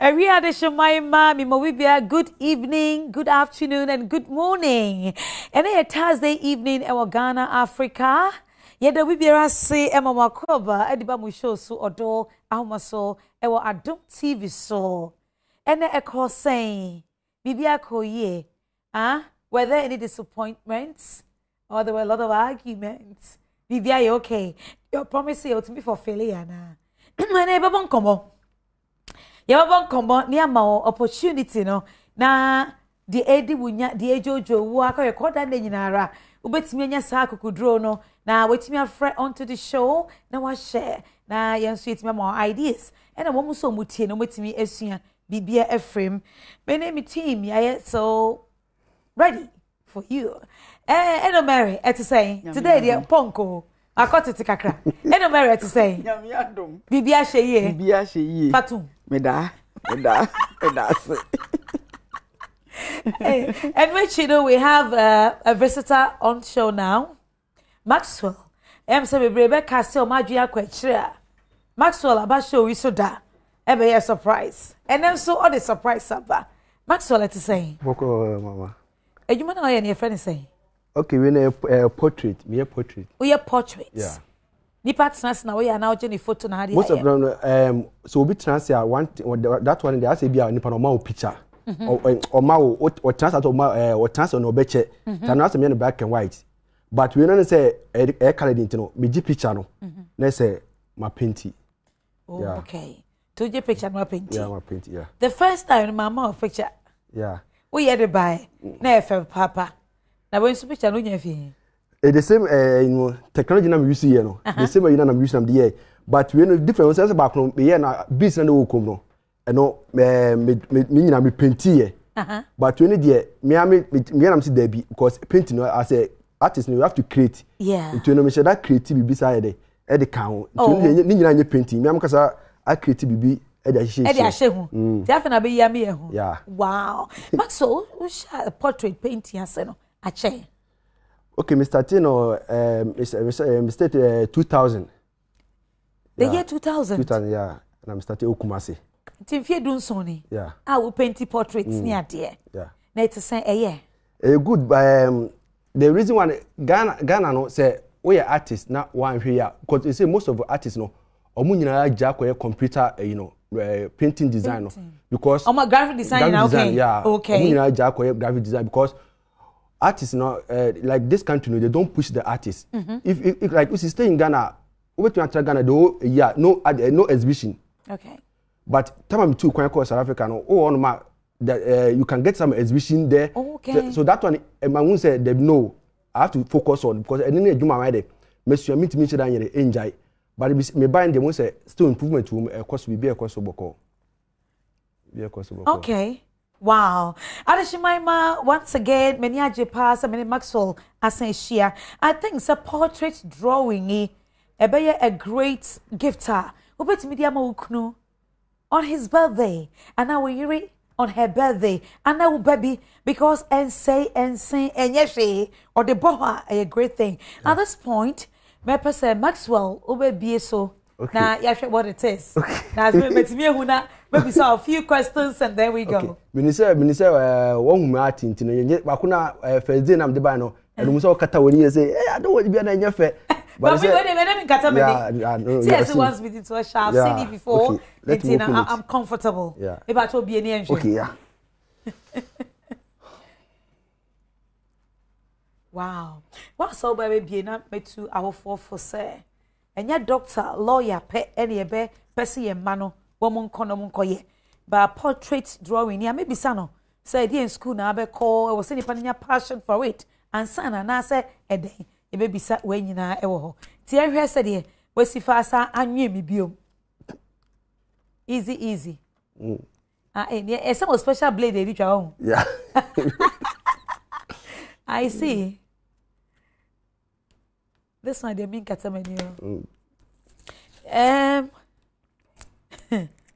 We are the Shemaima, Mimowibia. Good evening, good afternoon, and good morning. And a Thursday evening, our Ghana, Africa. Yet we be say Emma Makoba, Ediba show so Odo Ahomaso, our Adom TV so. And a call saying, Bibia Koye, were there any disappointments? Or there were a lot of arguments? Bibia, you okay? Your promise you to me for failure now. My neighbor won't come on. You won't come on near my opportunity, no. Na the Eddie Wunya, the Ejojo, walk or your quarter denara, ubet me and Saku could draw no. Now, wait me a friend onto the show. Now, I share. Now, young sweet me more ideas. And I want so much, no, with me as soon Bibia Ephraim. My name is Team, yeah, so ready for you. And Mary, at to say, today, dear Ponko. I got it to Kakra. And Mary, to say, Bibia Sheye, Bibia Sheye, Fatum, Meda. And which you know, we have a visitor on show now. Maxwell. So Rebecca still Magia Quechra. Maxwell about show we so da. Ebe a surprise. And then so all the surprise saba. Maxwell to say. Boko mama. You man or your friend say? Okay, we a portrait. Me a portrait. We a portrait. Yeah. Ni partners now we are now journey photo na hadi. Most of them so we transfer one that one they say be a nipa normal picture. Or ma or transfer or transfer no beche. Tan ask me in black and white. But we don't say a colored into no me picture no. Let's say my painting. Oh, yeah. Okay. To your picture my painting. Yeah, my painting, yeah. The first time my mom picture. Yeah. We had to buy. Na FM papa. Na when picture no nyafi. The same you know technology na me use here no. The same you na me use na the year. But we know different ones back no me here na business na wo kom no. E no me nyina me painting here. But we need there me am see there be because painting no as a artist you have to create. Yeah. To know me say that creative be beside there. E dey can. To ni nyina nye painting. Me am kasa a creative be e dey ahye. E dey ahye hu. Ti afena be yam ye hu. Yeah. Wow. Maxo, who share portrait painting ase no? Ache. Okay, Mr. Tino Mr. 2000. The year 2000. 2000, yeah. And I'm starting Okumasi. Timfie dun soni. Yeah. I will paint portraits near there. Yeah. Na to say good. The reason why Ghana no say we are artists na one here because you say most of the artists no omu nyina ja ko computer painting design no because my graphic design now okay. Yeah. Okay. Omu nyina ja ko graphic design because artists no like this country no they don't push the artists. If like if you stay in Ghana over to Ghana the whole year no exhibition. Okay. But time too when I call South Africa no on my that you can get some exhibition there. Okay. So that one my own said they know I have to focus on because any do my mind me meet me that you enjoy but me buying them say still improvement to cost will be a cost boko. Okay. Wow. Adeshimaima once again many ajepas many Maxwell asenshia. I think it's a portrait drawing a great gifter. Ubet media ma uknu on his birthday and now we on her birthday and now baby because and say and yes or the boha a great thing. Yeah. At this point my person Maxwell ube so now you what it is. Now maybe so a few questions and then we go. Minister one Martin bakuna first day am the buy no and we saw kata when you say I don't want to be an nyafe. But when kata me. Yes, once with it to a sharp seen it before. I'm comfortable. Yeah. If I told be any engine. Okay, yeah. Wow. What so baby be na me to our for say. And your doctor, lawyer, pet any be person ye mano, woman koye. But portrait drawing, yeah, maybe sano. Say in school na be call, I was any passion for it. And sana na say a day. It may be sat when you know ewo. Tia here said here, we see fasa anwe mi bio. Easy. Yeah, some special blade they reach your own. Yeah. I see. This one they mean katamani.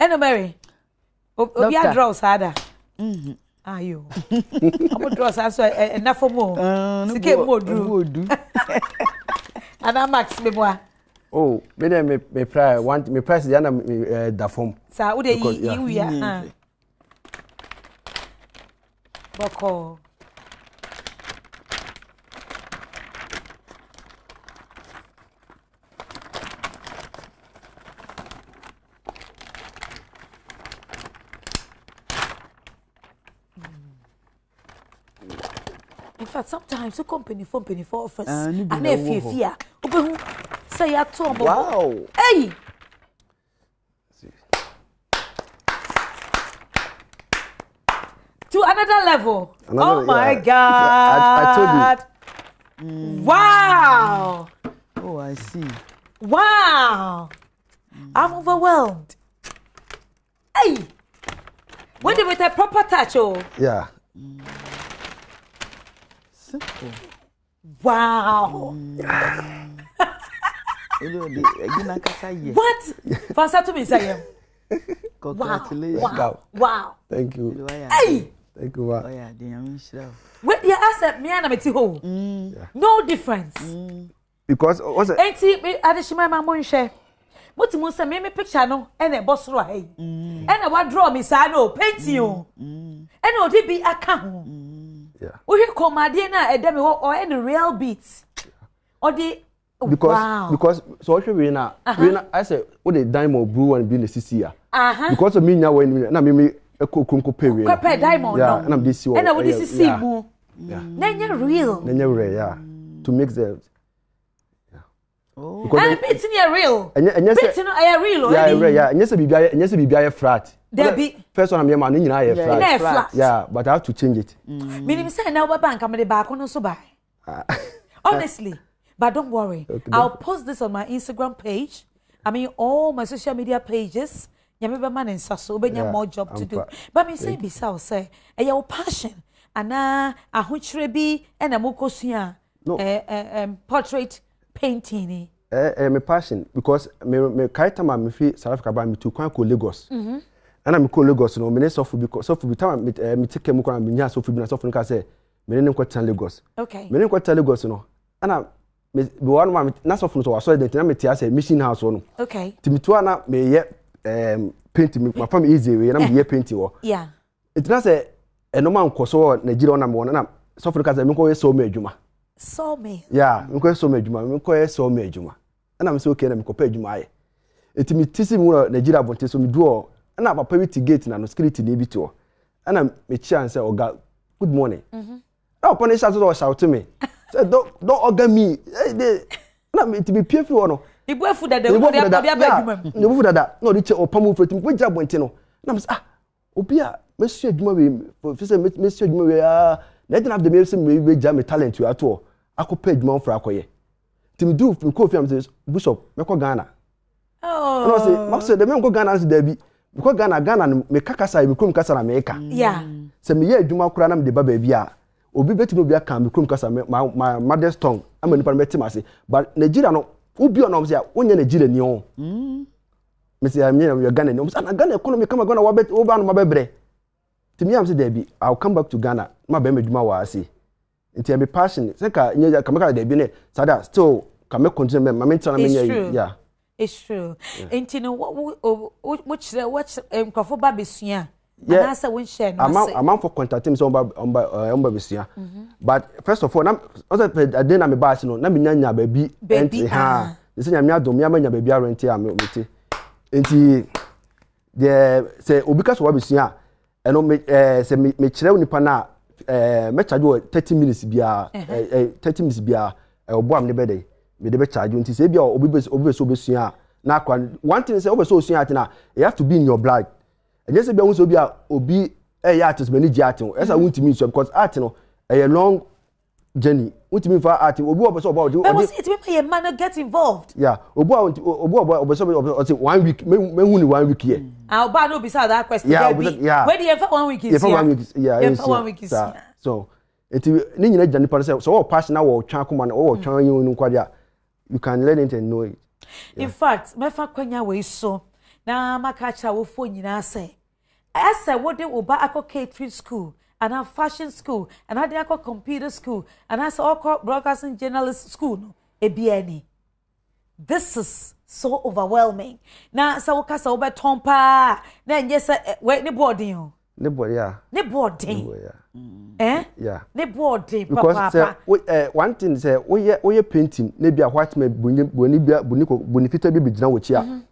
Hello Mary. Obi a draw sada. Ayo. I'm draw sada enough for more. Sike more do. And I'm Max me boy. Oh, me price want me price the me da form. Sir, would you ya? Boko. In fact, sometimes the company for office and if fear. Say ya to wow. Hey. To another level. Oh my God. I told you. Wow. Oh, I see. Wow. I'm overwhelmed. Hey. When did with a proper touch, oh? Yeah. Simple. Wow. What? Fancy to me, say. Congratulations. Wow. Thank you. Hey. Thank you. Oh yeah, when you accept me and I'm home. No difference. Because what's it? Ain't it? I just my mom share. What you say? Me picture no, and a boss right. And I want draw me say no paint you. And no, they be account. Yeah. We come at dinner dem or any real beats. Or the because so what we now I say what the diamond brew and be in the CC ya. Because of me now when na me ko pay we. Pay diamond no. And I'm this one. And I would see mo. Yeah. Nanya real. Nanya real, yeah. To mix the oh. And it's in real. And it's in real. Yeah. And yes, be flat. There be first one I'm man flat. Yeah, but I have to change it. Meaning say now bank I'm the back on so buy. Honestly, but don't worry. Okay, I'll post this on my Instagram page. I mean all my social media pages. Nyame man and so be more job to do. But me say bisa say your passion ana ahochire bi na mokosua portrait painting. My passion because me kaita me fi South Africa ba me to kwan ko Lagos. And I'm call Lagos no me so because so for time me take mu kwan me nya so for bi na so for nka say me ne nko tan Lagos. Okay. Me ne nko tan Lagos no. Ana me one man na so for so so dey na me tia say machine house no. Okay. Timi to na me ye paint me my family easy we na me ye painting wo. Yeah. It na say no man ko so Nigeria na me na so for nka say me ko ye so me adwuma. So me. Yeah, me ko so me adwuma, me ko ye so me adwuma. Ana me say okay na me ko pa adwuma aye. Etimi tisi mu Nigeria bonte so me do ana papa wi gate na no security na bi to ana me chia say oga good morning na papa ne shout to me say don't oga me na me to be pay fi no ibuefu dada we dey abia ba adwuma ne ibuefu dada no dey che opam fretim ko gira bonte no na me say obi a me su adwuma we fi say me su adwuma we na dey na the me say me gira me talent you ato akopa adwuma for akoye tim do ko fi am say bishop me ko Ghana oh no say ma say the me ko Ghana say Dabi because Ghana me kakasa me krom kasa na me ka yeah se me ye adwuma kura na me de ba ba bia obi betimi obi aka me krom kasa my mother's tongue am nipa me tema se but Nigeria no obi ono say onye Nigeria ni on me say am ye Ghana ni na Ghana economy kama Ghana wa no mabebre timi am say Dabi I'll come back to Ghana ma ba me adwuma wa ase nti am passion say ka nya kama Dabi ne sada still ka me continue me ma tell me yeah. It's true. And you know which microphone babisuya. Yeah. And I when share. I'm for contact him so on babisuya. But first of all, also I didn't am bass no. Na me nya baby. Ha. They say nya dom nya nya baby arenti am meti. Enti the say obika so babisuya. Eno me say me kire nipa na me charge 30 minutes bia 30 minutes bia obo am ne bede. Me dey charge you until say bia obi so besua na kwa one thing say obi so sua atina you have to be in your blood and just say bia so bia obi artist many atin esa wuntimi so because art no a long journey wuntimi for art obi so about it be a man get involved yeah obi so 1 week me hu ni 1 week here oba no be say that question yeah where the for 1 week is yeah for 1 week is so it ni nyina jani pa say so passion na wo twa akoma na wo twa yin nu kwadia you can learn it and know it. Yeah. In fact, mefa kwanya we so na makacha wo fo nyina say. Asa wo de oba akọ catering school and a fashion school and a de akọ computer school and asa akọ broadcasting journalist school no ebiani. this is so overwhelming. Now, so kasa obe tompa. Then yes, wait, ne boarding. Ne boarding, yeah. Ne boarding. Yeah. Ne boarding. Because one thing say, we painting. Maybe a white man bonifita be jina wachia.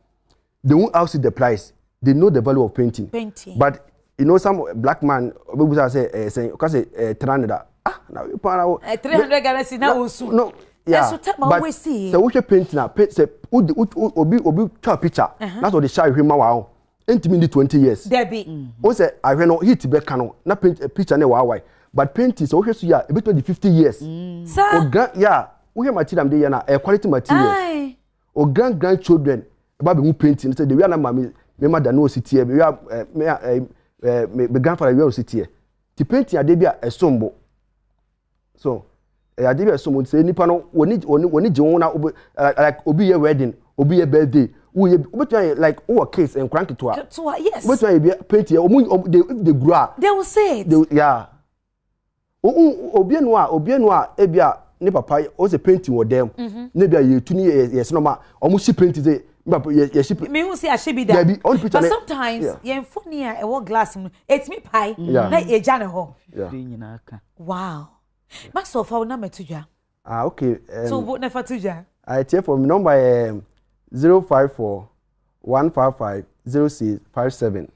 They won't ask the price. They know the value of painting. But you know, some black man we say because Tranada. Now you para 300 Ghana now no. Yeah, so but so we paint now. Say obi try picture. That's what they show him wow. Ain't me 20 years. There be. O say I no hit be cano. Na paint a picture na wow. But painting so we so yeah, a bit 50 years. Sir. Yeah, we have material dey na quality material. O grandchildren about be painting say the we na me mother no sit here. We are me grandfather we sit here. The painting a dey be a sombo. So I did someone say nipa no woni jiwona like obi your wedding, obi your birthday. We like case and crank it to her. Yes. But I be paint here. If they grow up, they will say it. Yeah. Obi enwa ebia ne papa o se painting with them. Ne bia ye tuni yes no ma almost ship paint say ye ship. Me who say I should be there. But sometimes ye funny e wo glass it's me pie na e jane ho. Wow. Maxwell for number 2. Okay. So what never 2? I tell for number 054 155 0657.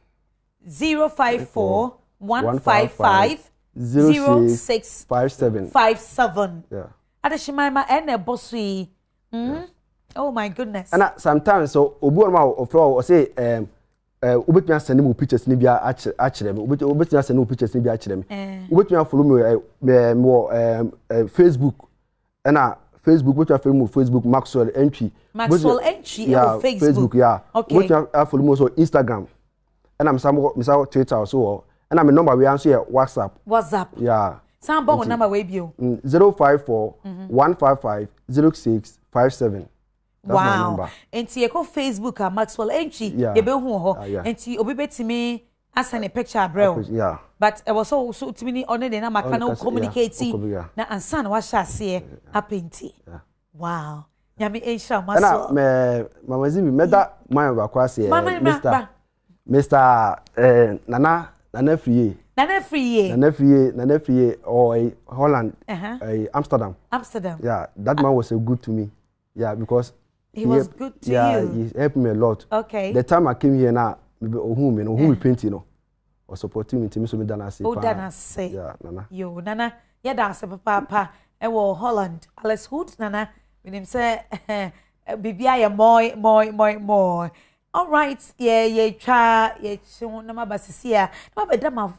054 155 0657. Yeah. Adeshimama ene bossy. Oh my goodness. And sometimes so obu ma ofro say ubetumi send me pictures ni bia achire me ubetumi send me pictures ni bia achire me ubetumi follow me Facebook and Facebook ubetumi follow me Facebook Maxwell entry on Facebook yeah okay ubetumi follow me so Instagram and I'm some Twitter so and I'm a number we answer WhatsApp yeah some bomb number we bio 054 155 0657. Wow. Enti ye ko Facebook Maxwell Enchi ye be hu ho. Enti obi betimi asend a picture bro. Yeah. But it was so timi on the na maka na communicate na ansa na wa shase apenti. Wow. Nyame Aisha Maxwell. Na mama Zimi meda man ba kwa se Mr Nana Friye. Nana Friye or Holland Amsterdam. Yeah, that man was so good to me. Yeah, because he was good to you. Yeah, he helped me a lot. Okay. The time I came here now, who painting, or supporting me to me so me dana say. Oh, dana say. Yeah, Nana. Yo, Nana, yeah, that's a papa. I was Holland. Alice Hood, Nana. When him say, "Baby, I am more." All right, yeah, try, Nama Basisia. Nama bedama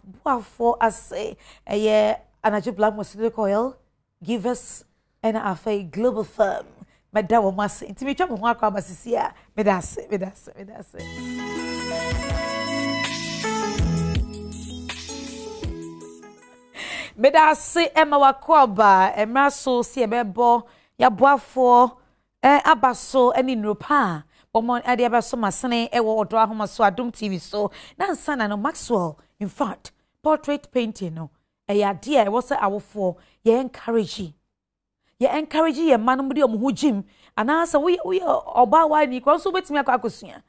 for us say, yeah, Anajo Black Mosquito Coil, give us an affair global firm. Madam Omas, intimate of one Basisia, Medase. Medase Emma Wakwaba, Emaso, Siabebo, Yabuafo, Abaso, and in Rupa. Omon Adiaba so masane ewo Odo Ahomaso Adom TV so na sana no Maxwell in fact portrait painting no ya dia e was awofo ye encourage ye man mudi omho jim anasa we oba wa ni kro so betimi akosua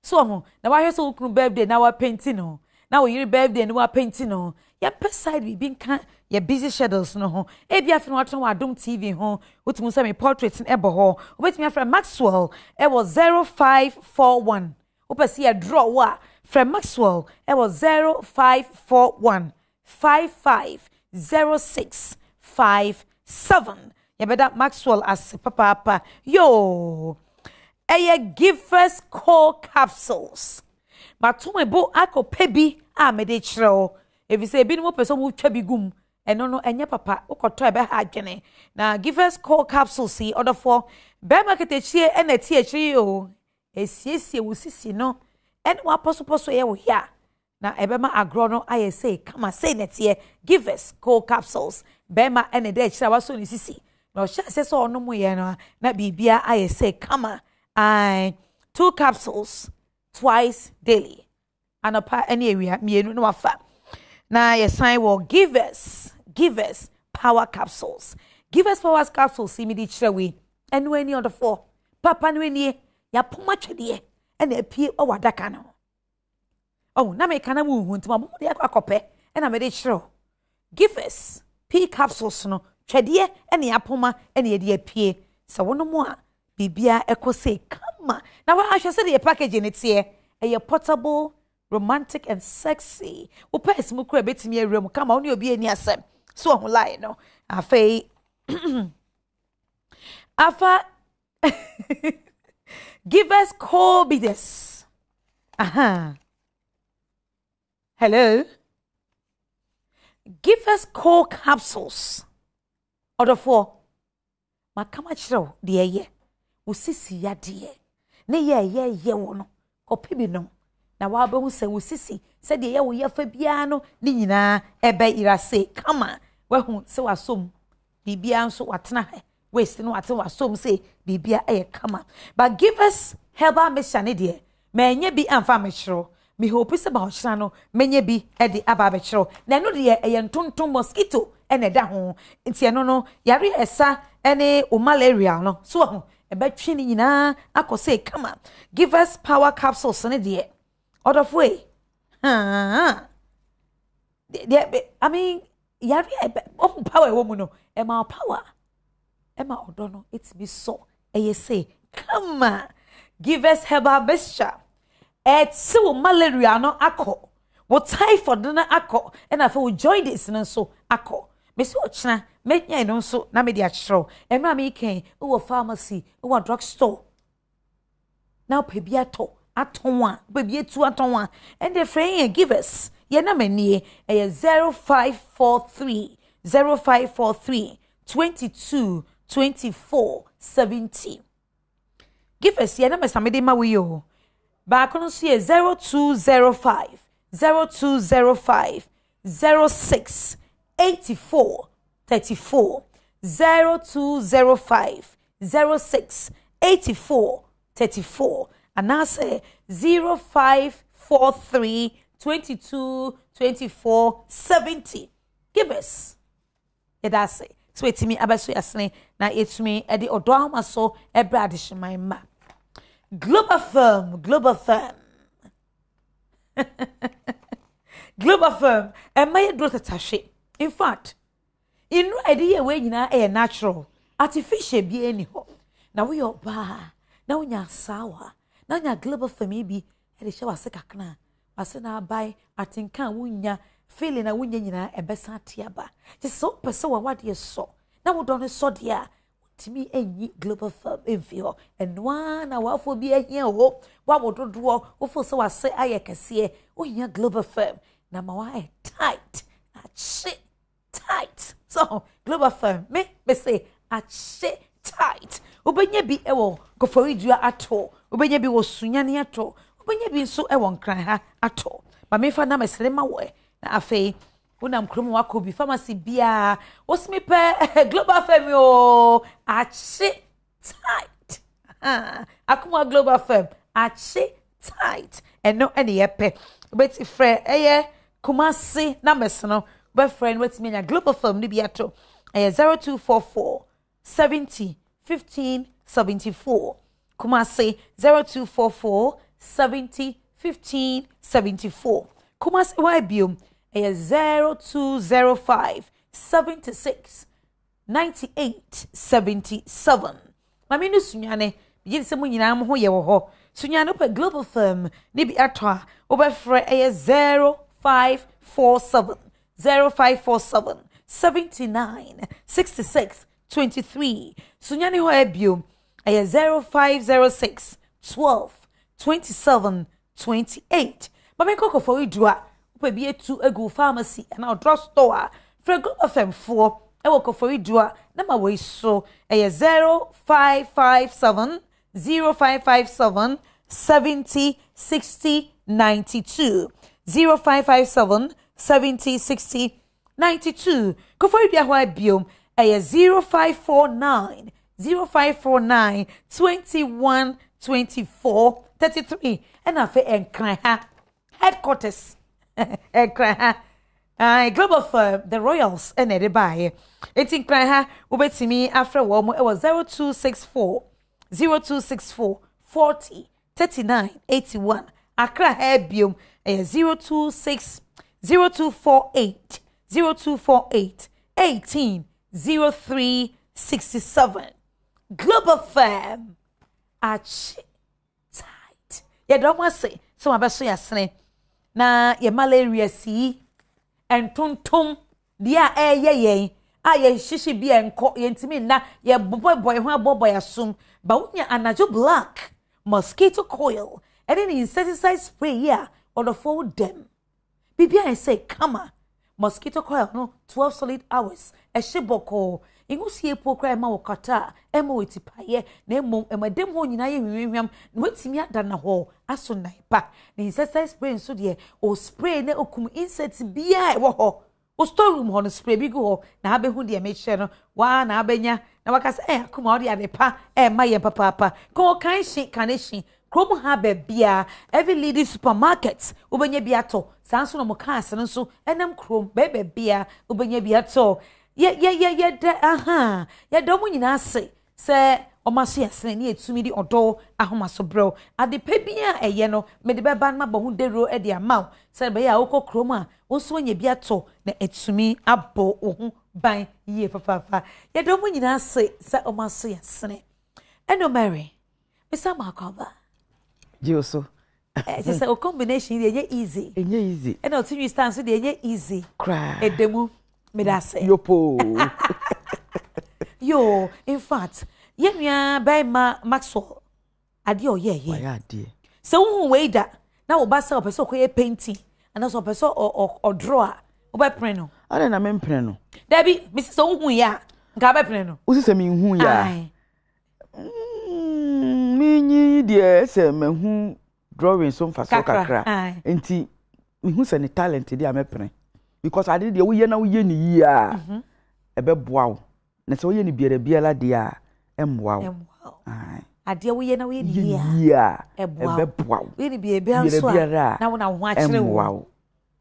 so ho na wa hwe so kunu birthday na wa painting no na we yiri birthday no wa painting no ya peside bi nka ye busy schedules no ho e bia fe no aton wa Adom TV ho otumu say me portrait e bo ho obetimi afra Maxwell e was 0541 opesi ya draw wa from Maxwell it was 0541 550657 ya beda Maxwell as papa yo givers core capsules matome bo akopebi a mede chiro if you say bi no person wo twa bi gum eno no enye papa ukoto ebe ha adwene na givers core capsules see order for be market echie ena ti echiri o esiesie wusisi no ene wa poso ye wo hia na ebe ma agro no aye say kama say netie givers core capsules be ma ene de echira wa so ni sisi na o sha se so ono mu ye no na bibia aye say kama 2 capsules twice daily anopa ene area mienu no wafa na ye sign will givers power capsules. Givers power capsules see me di chrewe. And when you on the 4 papa no nie ya poma twede e na apie o wadaka no oh na me kana mu hu ntima mo de akope e na me de kyerɛ give us P capsules no twede e na ya poma e na ye de apie se wono mo a bibia ekose kama na wa ahwe se de package ne tie e portable romantic and sexy wo pes mu kura betimi awura kama wo ne obi ani asem so ho lie no afei afa give us call be this hello give us call capsules order for makama chiro de ye wo sisi ya de ne ye wo no kopi bi no na wa ba hu se wo sisi se de ye wo ye fa bia no ni nyina ebe irase kama wa hu se wasom bibia nso watena waste no ate wasom se bibia kama but give us herbal mixture ne de menye bi amfa mechiro me hope se ba ochira no menye bi de aba bechiro na no de ntonton mosquito ene da ho nti no yare esa ene o malaria no so ho ebe twi ni nyina akose kama give us power capsules ne de order of way I mean yari power woman no ema power ema odono it be so say come on give us herbal mixture so malaria no akọ wo typhoid no akọ and afa wo joints no so akọ me so ochina menya no so na me de akyerɛw emra me ken wo pharmacy wo drug store now pebia to atonwa pebia tu atonwa and the friend give us ye na manie 0543 22 24 17 give us ye na me samede ma we yo back on see 0205 06 84 34 0205 06 84 34 and I say 0543 22 24 70 give us yeah that's it so it me abaso yasne na it me e de Odo Ahomaso e brad shman ma global firm global firm e may do tatashe in fact in idea we nyina e natural artificial bi eni ho na we oba na unya sawa na unya global firm bi e de hye wase kakna wase na bai atinka unya feeling na unya nyina e besa atiaba je so pese wa wade so na wo don so de a timi enyi global firm enfio enwa na wafo bi ehia ho wa wododo wo fo se wase ayekese unya global firm na ma wa tight shit tight so global firm me say a shit tight obenya bi ewo koforidua ato obenya bi wo sunyane ato obenya bi nso ewo nkran ha ato ba me fa na mesere ma wo na afei unam krom wako bi pharmacy bia osmi pe global firm yo a shit tight akuma global firm a shit tight eno ene yepe obeti frɛ Kumasi na mesno be friend with me na global firm ni biato 0244 70 15 74 Kumasi 0244 70 15 74 Kumasi YBM 0205 76 98 77 Mami no sunyane bi se mu nyina mo ho ye wo ho sunyane pe global firm ni biato obefre 0547 79 66 23 sunyane ho ebio 0506 12 27 28 mama koko for idua upe bi etu egu pharmacy na drug store frego FM 4 e wo koko idua na ma we so 0557 0557 70 60 92 0557 70 60 92 Kofori bia ho biom 0549 21 24 33 and afa enkran ha headquarters enkran ha global firm the royals and ede bae etin kran ha obetimi afre wo mo 0264 0264 40 39 81. Accra Hebium 0248 18 03 67. Global Fam Achi tight. Ya don't want say so my best yasne na ye malaria si and tontom dia ye aye shishi bi enko ye ntimi na ye boy ho boy asum ba unya anajo black mosquito coil and any insecticide spray ya or the for them bibia I say kama mosquito coil no 12 solid hours e shiboko ingusie pokra ma wokata ema wetipaye na emom emadem ho nyina ye hwehwehwam na wetimi adana ho aso naipa na insecticide spray nso de o spray na okum insect bia e wo ho o store room ho no spray bi go ho na abehu de me hye no wa na abenya na wakasa akuma odi adepa ma ye papa ko kan shi kaneshi krom ha bia every lady supermarket ubenya bia to sanso no mo kan ase nso enam krom bia ubenya bia to ye da ye do mo nyina ase se omaso yasene ne etumi di Odo Ahomaso bro adepa bia eye no me de beba na bo hu dero e de amaw se be ya okọ krom a wonso nya bia to na etumi abo wo ban ye papa ye do mo nyina ase se omaso yasene eno Mary Mr. Makoba Jioso. Just a combination dey easy. Easy. And until you stand so dey easy. Cry. Edemu me da say. Yopo. Yo, in fact, ye nua by Maxwell. Ade o ye. Why ade? So who we da. Na wo ba say o person koye painting. And also person or draw. O ba preno no. Ade na me mpre no. Dabi, Mrs. So who ya. Nka ba preno no. Usi se me hu ya. Minyi de se me hu drawing so mfa so kakra enti me hu se ne talent de amepene because ade de wo ye na wo ye ni yi a ebe boa wo na se wo ye ni biara de a emboa wo ade wo ye na wo ye ni yi a ebe boa wo ye ni biara so na wo na ho akere wo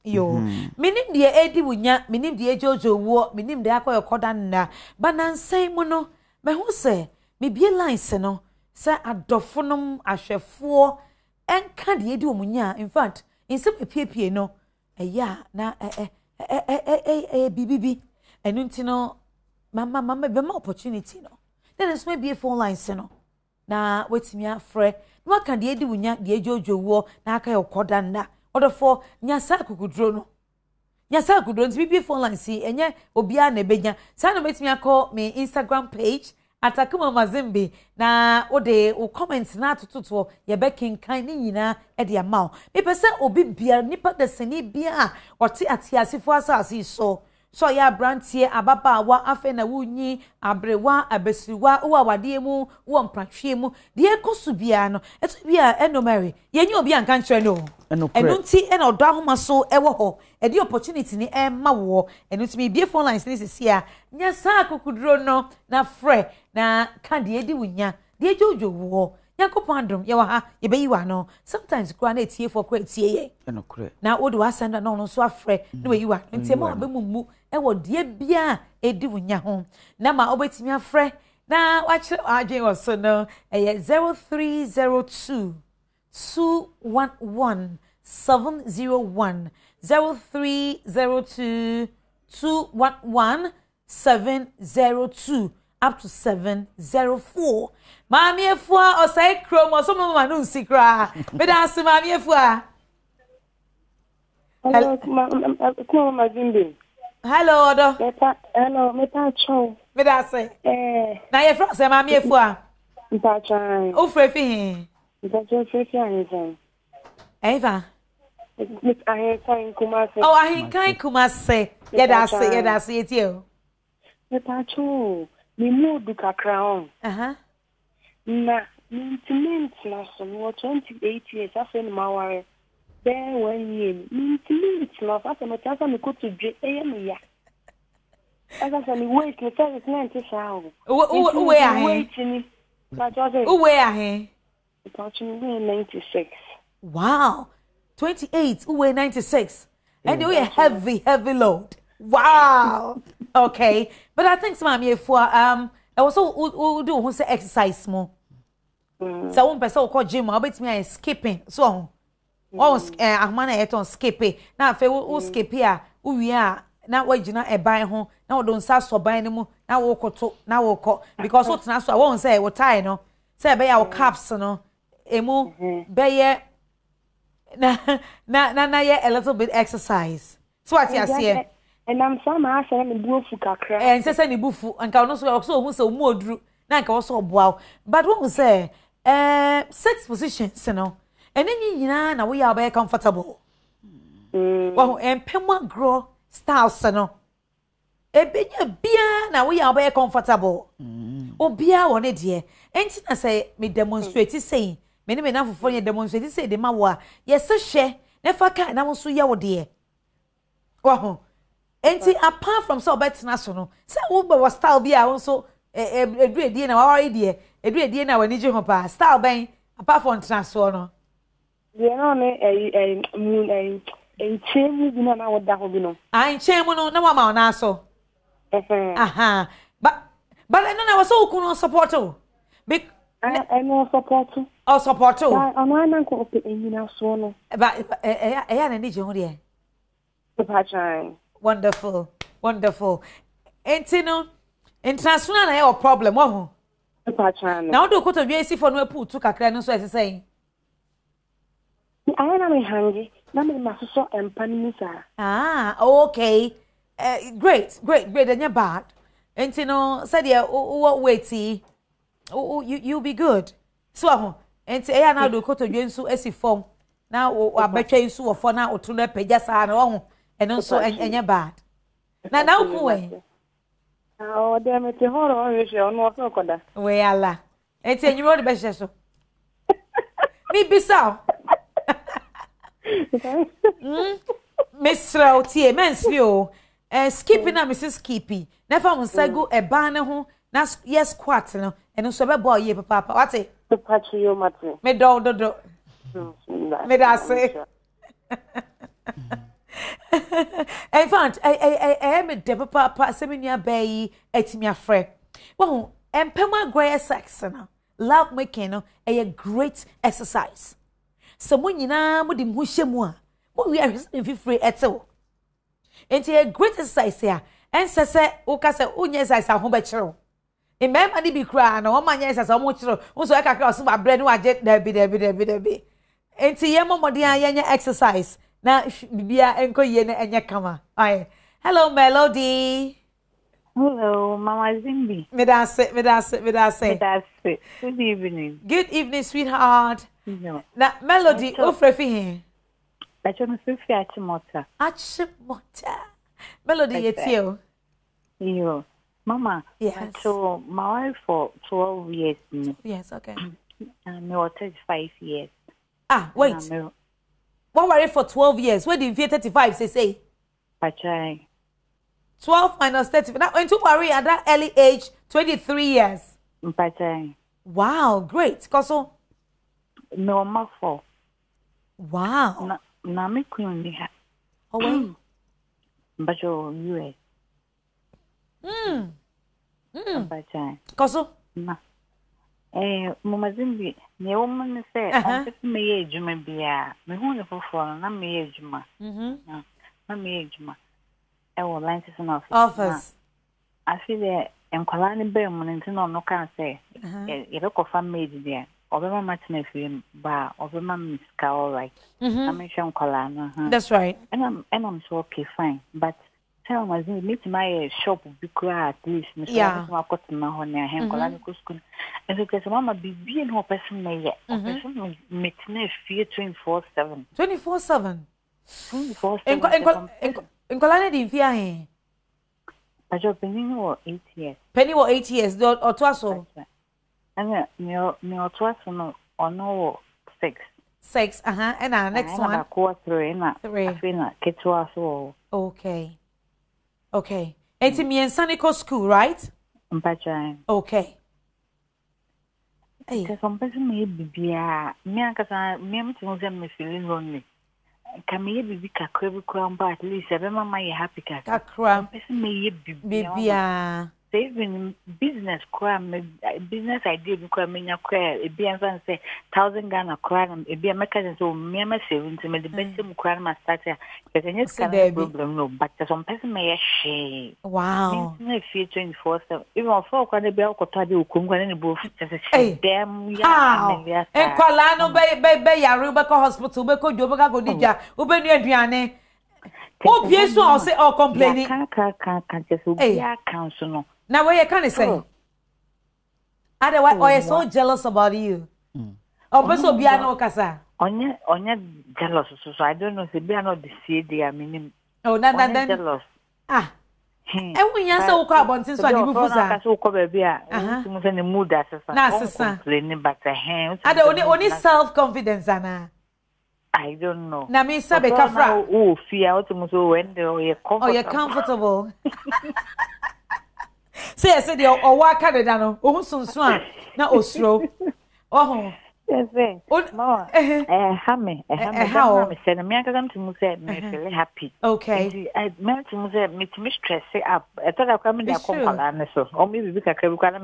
yo minim de edi wunya minim de ejojo wo minim de akoyokoda nna banansai mu no me hu se me bie lines no se adofonom ahwefo enka de edi omunya in fact insem epiepie no eya na bibibi enu nti no mama be ma opportunity no then it's maybe phone lines no na wetimi afre no aka de edi wunya de ejojowo na aka yokoda nna odofo nyasa kukudro no nyasa kukudro nti bibi phone lines enye obia na ebenya sa no metimi akọ me Instagram page Atakuma Mazimbi na ode o comments na tututo ye be kinkan ni nyina e de amaw me pese obi bia nipa de seni bia oti atiasefo asase so ya brantie ababa wa afe na wunyi abrewa abesiwa wo awade mu wo mpratwe mu de ekosu bia no eto bia eno Mary ye nyi obi anka nkyere no enu nti ena Odo Ahomaso ewo ho e de opportunity ni e ma wo enu nti me bie phone lines ni sisi a nya sa akukudro no na frɛ na ka de edi wunya de jojo wo Yakopon adom ye wa ha ye be yiwa no sometimes kura na etie for kura etie ye enokure na wo de wa send na no so afrɛ na we yiwa nti ma be mumu e wo de bia edi wunya ho na ma obetimi afrɛ na wa kire adwen wo so no 0302 211 701 0302 211 702 up to 704. Mami efua osai krom oso mama no nsikra. Me da ase mami efua. Hello, Mama Zimbi. Hello, Odo. Hello, meta chow. Me da ase. Na ye fro se mami efua. Mpa chan. O frefi hin. Mpa chan frefi ahin. Eva. Mit ahin kan Kumase. Oh, ahin kan Kumase. Ye da ase yeti o. Meta chow. Mi modu kakra on. Na mint na so no 28 years after my ware. Then 1 year. Mint na after my tasa me go to dre me ya. Asa say me wait me say it's 90 sao. Where are wait ni. Na just where are he? It's actually 96. Wow. 28 where 96. And you heavy load. Wow. Okay. But I think some if I also do who say exercise more. So one person will call gym, I'll bet me skipping. So Ahmana eton skipping. Now if we skip here, we are now what you know a buy home. Now don't start so buying anymore. Now walk because what's now so I won't say what tie no. Say buy our caps no. Emu buy na a little bit exercise. So what you see? And I'm some asking me bufu kakra. And say ni bufu and can also who so more drew. Na ka also wow. But what we say 6 positions, you know. And then you know, now we are very comfortable. Well, and Pema grow styles, you know. A bit beer, now we are very comfortable. Oh, beer on it, dear. And I say, me demonstrate, saying, many men have for you demonstrate, say the mawa. Yes, sir, share. Never can, I will see you, dear. Well, and apart from so bad national, say, Uber was style beer also. A great deal now already. A great deal now when you jump past style bang apart from transfer. No, you know, a chain you know what that will be no. I ain't chain no one now so. Aha, but I know I was so cool support too. Big I know support too. Oh, support too. I'm not going to you know so no. But I need you here. Wonderful, wonderful. And you know. International na your problem wo now do koto bi esi for no put to kakra no so ese say I na me hangi na me masoso empanimisa okay great and bad and you know said yeah what wait you be good so and say na do koto bi enso esi form na abetwa enso wo for na otu na pagya sa na wo eno so enya bad na ku we oh, damn it, horror, you know, no coda. We ala. It's a new best so. Me be so. Miss Rautie, mensly o. Skipping na Mrs. Skippy. Never on sago a banner home. Nas yes quat no. And so be boy ye papa. What it? The patchy you mate. Me do. Me da say. In fact, I am a deba papa, seminia bay, etimia fre. Well, and Pema Gray Saxon, love making a great exercise. Someone you know, Mudim Hushemua, what we are free at all. And a great exercise here, and say, Ocasa, yes, I saw home bachelor. In my money be crying, or my yes, as I want you, also I can cross my bread, I jet there be. And see, Yamma exercise. Na bibia enko yene enya kama. Ai. Hello Melody. Hello Mama Zimbi. Me da say. Good evening. Good evening sweetheart. No. Na Melody o frefi he. Acho me frefi Achimota. Melody yetio. Yo. Mama. Yes. So my wife for 12 years. Yes, okay. Me was 35 years. Wait. What were it for 12 years? Where did you 35 say? Pachai. 12 minus 35. Now, when to worry at that early age, 23 years. Pachai. Wow, great. Koso? No, my fault. Wow. Na me queen ha. Oh, wait. But you US. Pachai. Koso? Na. Mama Zimbi, ne woman say, I'm just me ejuma bia. Me hu ne fofo na me ejuma. Na me ejuma. E wo license na office. I feel there enkwala ne be mo nti no no kan say. E be ko family there. Obema matna film ba, obema miska all right. Na me hwe enkwala no. That's right. And I'm so okay fine, but tell my Zimbi meet my shop be cry at least. Me Yeah. so got na ho ne enkwala ne ko school. And because Mama be no person may person meet ne fear 24/7. 24/7. 24/7. In Colana di Via he. I just been 8 years. Penny or 8 years or twaso. And no twaso no or no 6. 6, and next one. Three. I feel ketwa so. Okay. It's me and Sanico school, right? Okay. Because some person may be me because me me feeling lonely. Can me be kakra but at least every mama you happy kakra. Kakra. Person may be Bibia. Even business crime, business idea because me na cry. It be answer say 1,000 Ghana crime. It be a mechanism so me am saving to me the best crime must start here. Because any kind of problem no, but some person may share. Wow. Means no fear 24/7. Even for when they be out to do ukungwa ni bo just damn ya. En kwala no be yare be ko hospital be ko jo be ka go dija. Ube nu aduane. O pie so o say o complaining. Can just be a council no. Now what you can say? Otherwise, or you so jealous about you. Oh, but so be no kasa. Onye jealous so I don't know say be not the CD I mean. Oh, then jealous. Ah. E when you say o kwa bontin so adi bu fusa. Ka so ko be bia. Mo say the mood asesa. Na asesa. Complaining but Ade only self confidence ana. I don't know. Na me sabe kafra. Oh, fear what mo so when you're comfortable. Oh, you're comfortable. Say I said your or waka de no ohun sunsun na osro oh yes no me say na me aka to say me feel happy okay I meant to say me stress up I thought I come in there come so or maybe we can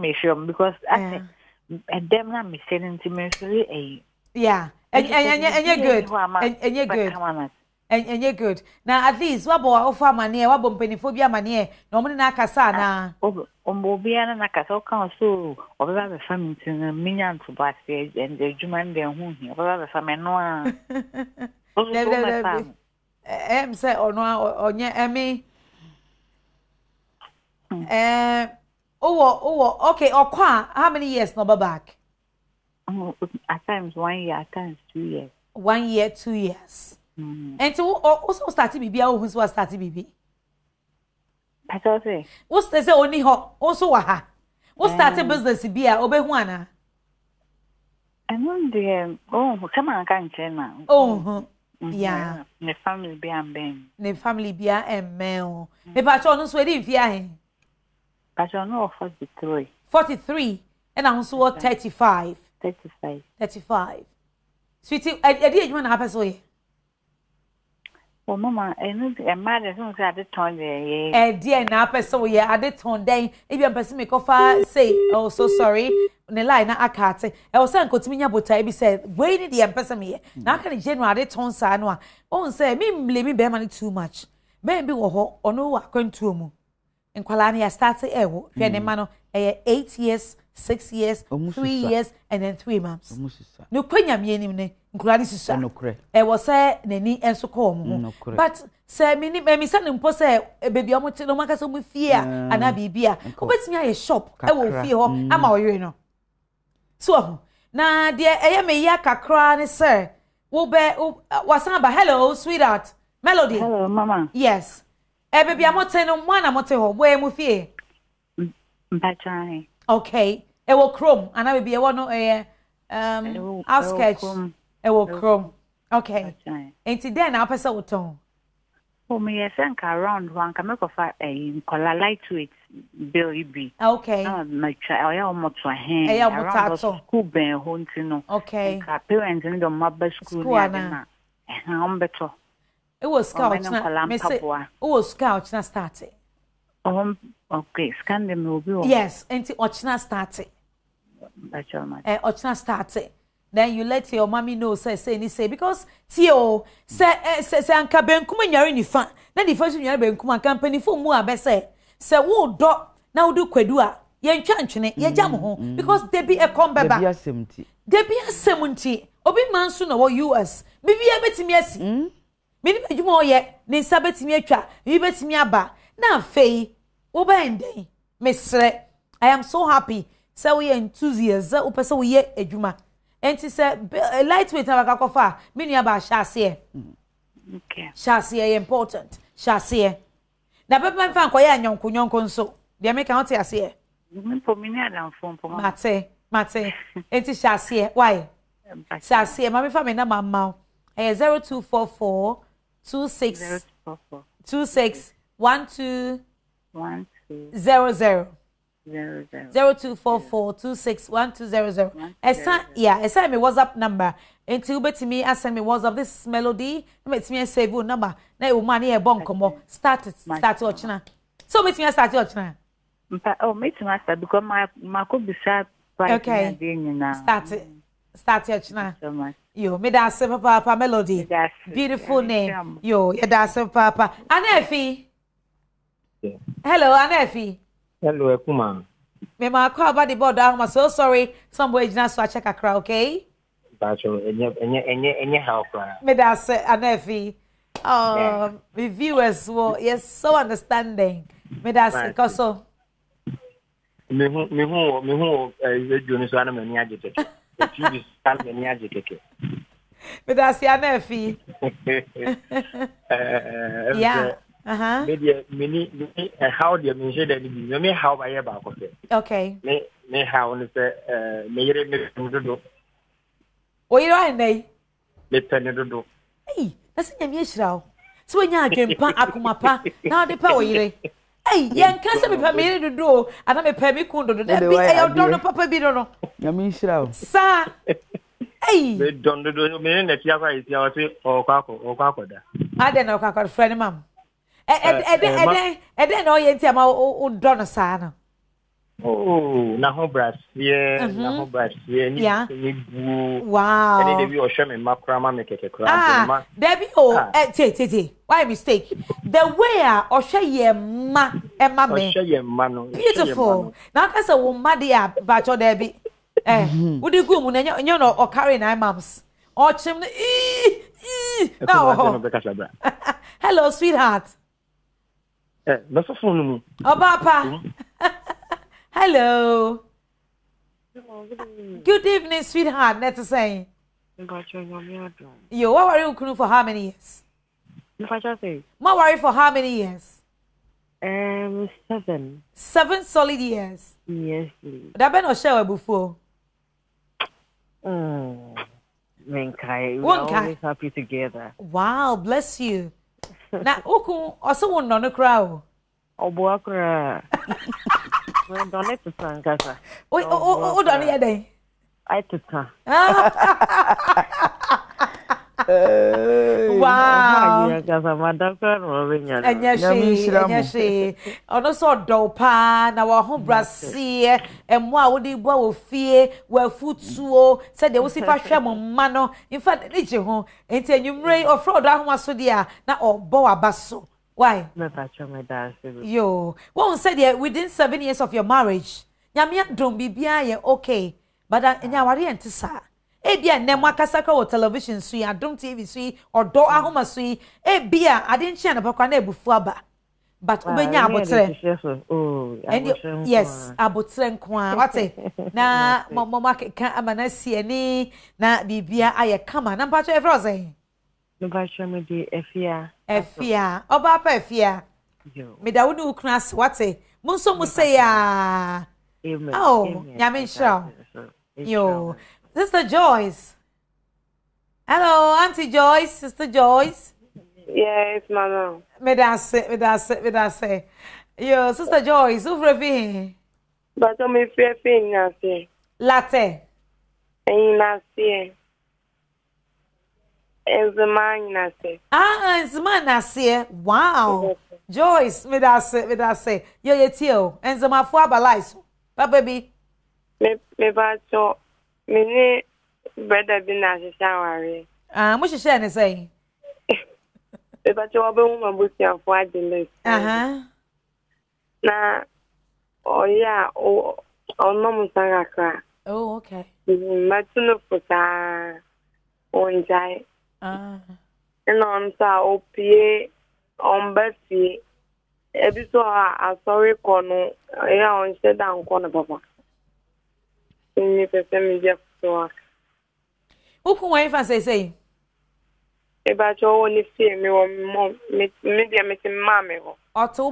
make sure because I think them na me saying to me feel yeah and you're good and you're good and you're good. Now at least wabo offer money, wabo mpeniphobia money. No money na kasa na. Obobia na kasa kan so. Obeba be family tin minya to back and the human dey hu hi. Obeba be family no a. Say ono onye emi. Okay, okwa how many years no back? At times 1 year, at times 2 years. 1 year, 2 years. And so also started bibi a who was started bibi. I say. What's the say only ho also wa. What started business bia obe hu ana. And one day come on kan chena. Oh yeah. The family be am ben. The family bia emmel. Me pa cho no so dey fia hen. Pa cho no 43. 43 and I also 35. 35. Sweetie, I did you want to happen so here? Oh, Mama, and mother who said the ton there. Dear, now, person, yeah, I did ton day. If you person make offer, say, oh, so sorry. On the line, I can't say. I was saying, "Could me about I be said, wait, the person me. Now, can general I did ton sanwa. Oh, say, me blame me money too much. Maybe or no, I can't to mu. In Kwalani, I started ewo. Fiane mano, 8 years, 6 years, 3 years, and then 3 months. No, Quenya me any. Nkurani sisa was say nani enso call mu but say me say nimpo say baby omote no maka so mu fie ana bibia obetimi aye shop e wo fie ho ama oyere no so na de eye me ya kakra ne sir wo be wasan ba hello sweetheart Melody hello mama yes baby amote no mo na mote ho bo e mu fie mbachani okay e wo chrome ana baby e wo no outskirts Ewo chrome. Okay. Enti then I person woton. Oh me think around one can make of a color lightweight bill be. Okay. My child almost to a hand. Around school ben hontino. Okay. Parents in the mobile school na. Better. It was scout na. Me say. It was scout na started. Okay. Scan them will be. Yes. Enti ochna started. Ochna started. Then you let your mommy know say because tio say anka benkum nyare ni fa na di fa so nyare benkum anka company fo mu abese say wo do na wo do kwadu a ye ntwa ntwene ye jam ho because they be a kombeba they be asemunti obi manso na wo US bibia betimi asi me ni adwuma oye ne nsa betimi atwa bi betimi aba na afei wo ba ndai mesre I am so happy say we enthusiast wo pese wo ye adwuma enti say lightweight na bakakofa me nua ba shase okay shase important shase na beba fa nkoye anyonko nso de me kan ote ase for me na dan phone for mate enti shase why shase ma me fa me na mama 0244 26 26 12 00 0244 26 1200. Esa me WhatsApp number. Until bet me send me WhatsApp this melody. Let me save your number. Na e woman e bon komo. Start watching. So bet me start watching. Oh, me too, master, because my could be sharp. Okay. Start it now. So much. Yo, me da se papa Melody. Beautiful name. Yo, you da se papa. Anefi. Hello, Anefi. Hello, Ekuma. Me ma call about the board. I'm so sorry. Somebody just so check a crowd, okay? Bacho, any help. Me da se Anefi. Oh, the viewers were yes so understanding. Me da se koso. Me who Johnny Sana many agitated. You stand many agitated. Me da se Anefi. Yeah. Media mini how the mention that you may how I ever okay. May how me do. What you doing, day? Let do. Hey, that's a shroud. So when you get akumapa, now the power you. Hey, young cancer be permitted to do, and I'm a permit condo. That be a don't papa be don't know. Yami shroud. Sir. Hey, don't do me that you are or Kako. I don't know, Kako, friend, ma'am. Then all you tell my Donna Sana. Oh, Naho Brass, yeah. Yeah. Wow. And if you show me Macrama, make it a crowd. Debbie, why mistake? The way or share ye ma Emma me. Beautiful. Now, that's a woman, dear, but your Debbie. Would you go when you know or carry 9 months? Or chimney. No. Hello, sweetheart. That's a phone. Oh, Papa. Hello. Good evening, sweetheart. Let's say. You what were you cruising for how many years? What were you for how many years? 7. 7 solid years. Yes, please. That been no shower before. Menkai, we're always happy together. Wow, bless you. Now, Oku also won't know the crowd. Oh, Boakra. Well, don't let the sun, Gaza. Oh, don't hear day. I took her. Wow. And yes, she. On also dopa, now our home Brazil, and what would you bow fear, where food so said there was if I share mano. In fact, it's your home, and tell you, Ray or fraud, Ahomaso dear, now or boa basso. Why? Yo, one said yeah, within 7 years of your marriage, Yamia don't be behind okay, but in your oriented, sir. Ebia nemwa kasaka o television sui Adom TV sui Odo Ahomaso ebia I didn't share na pakwa na ebufu aba but ubenya abotre and yes abotre nkwa wate na mama ka amana sieni na bibia aye kama na mpacho efroze no mpacho me di efia oba pa efia me da wonu ukras wate munso mu say ya oh nyame nshira yo Sister Joyce. Hello, Auntie Joyce, Sister Joyce. Yes, Mama. Me da say. Yo, Sister Joyce, ouvre vie. But on me fear nasi. Latte. Nasi. Nasi. Enzima nasi. Wow. Joyce, me da say. Yo yetio. Enzima fo abalais. Pa baby. Me ba so. Me brother bi na shawari. Mo share ne say. E ba cho ba mo busia fo adele. Na oya o no musanga kra. Oh, okay. Matuno futa onjai. And on sa opie on besi. E bi so a sorry kono ya on se dan kono papa. Ni pese mi je so. Uku wa ifa say. E ba cho woni fie mi wo me dia me mame ho. Oto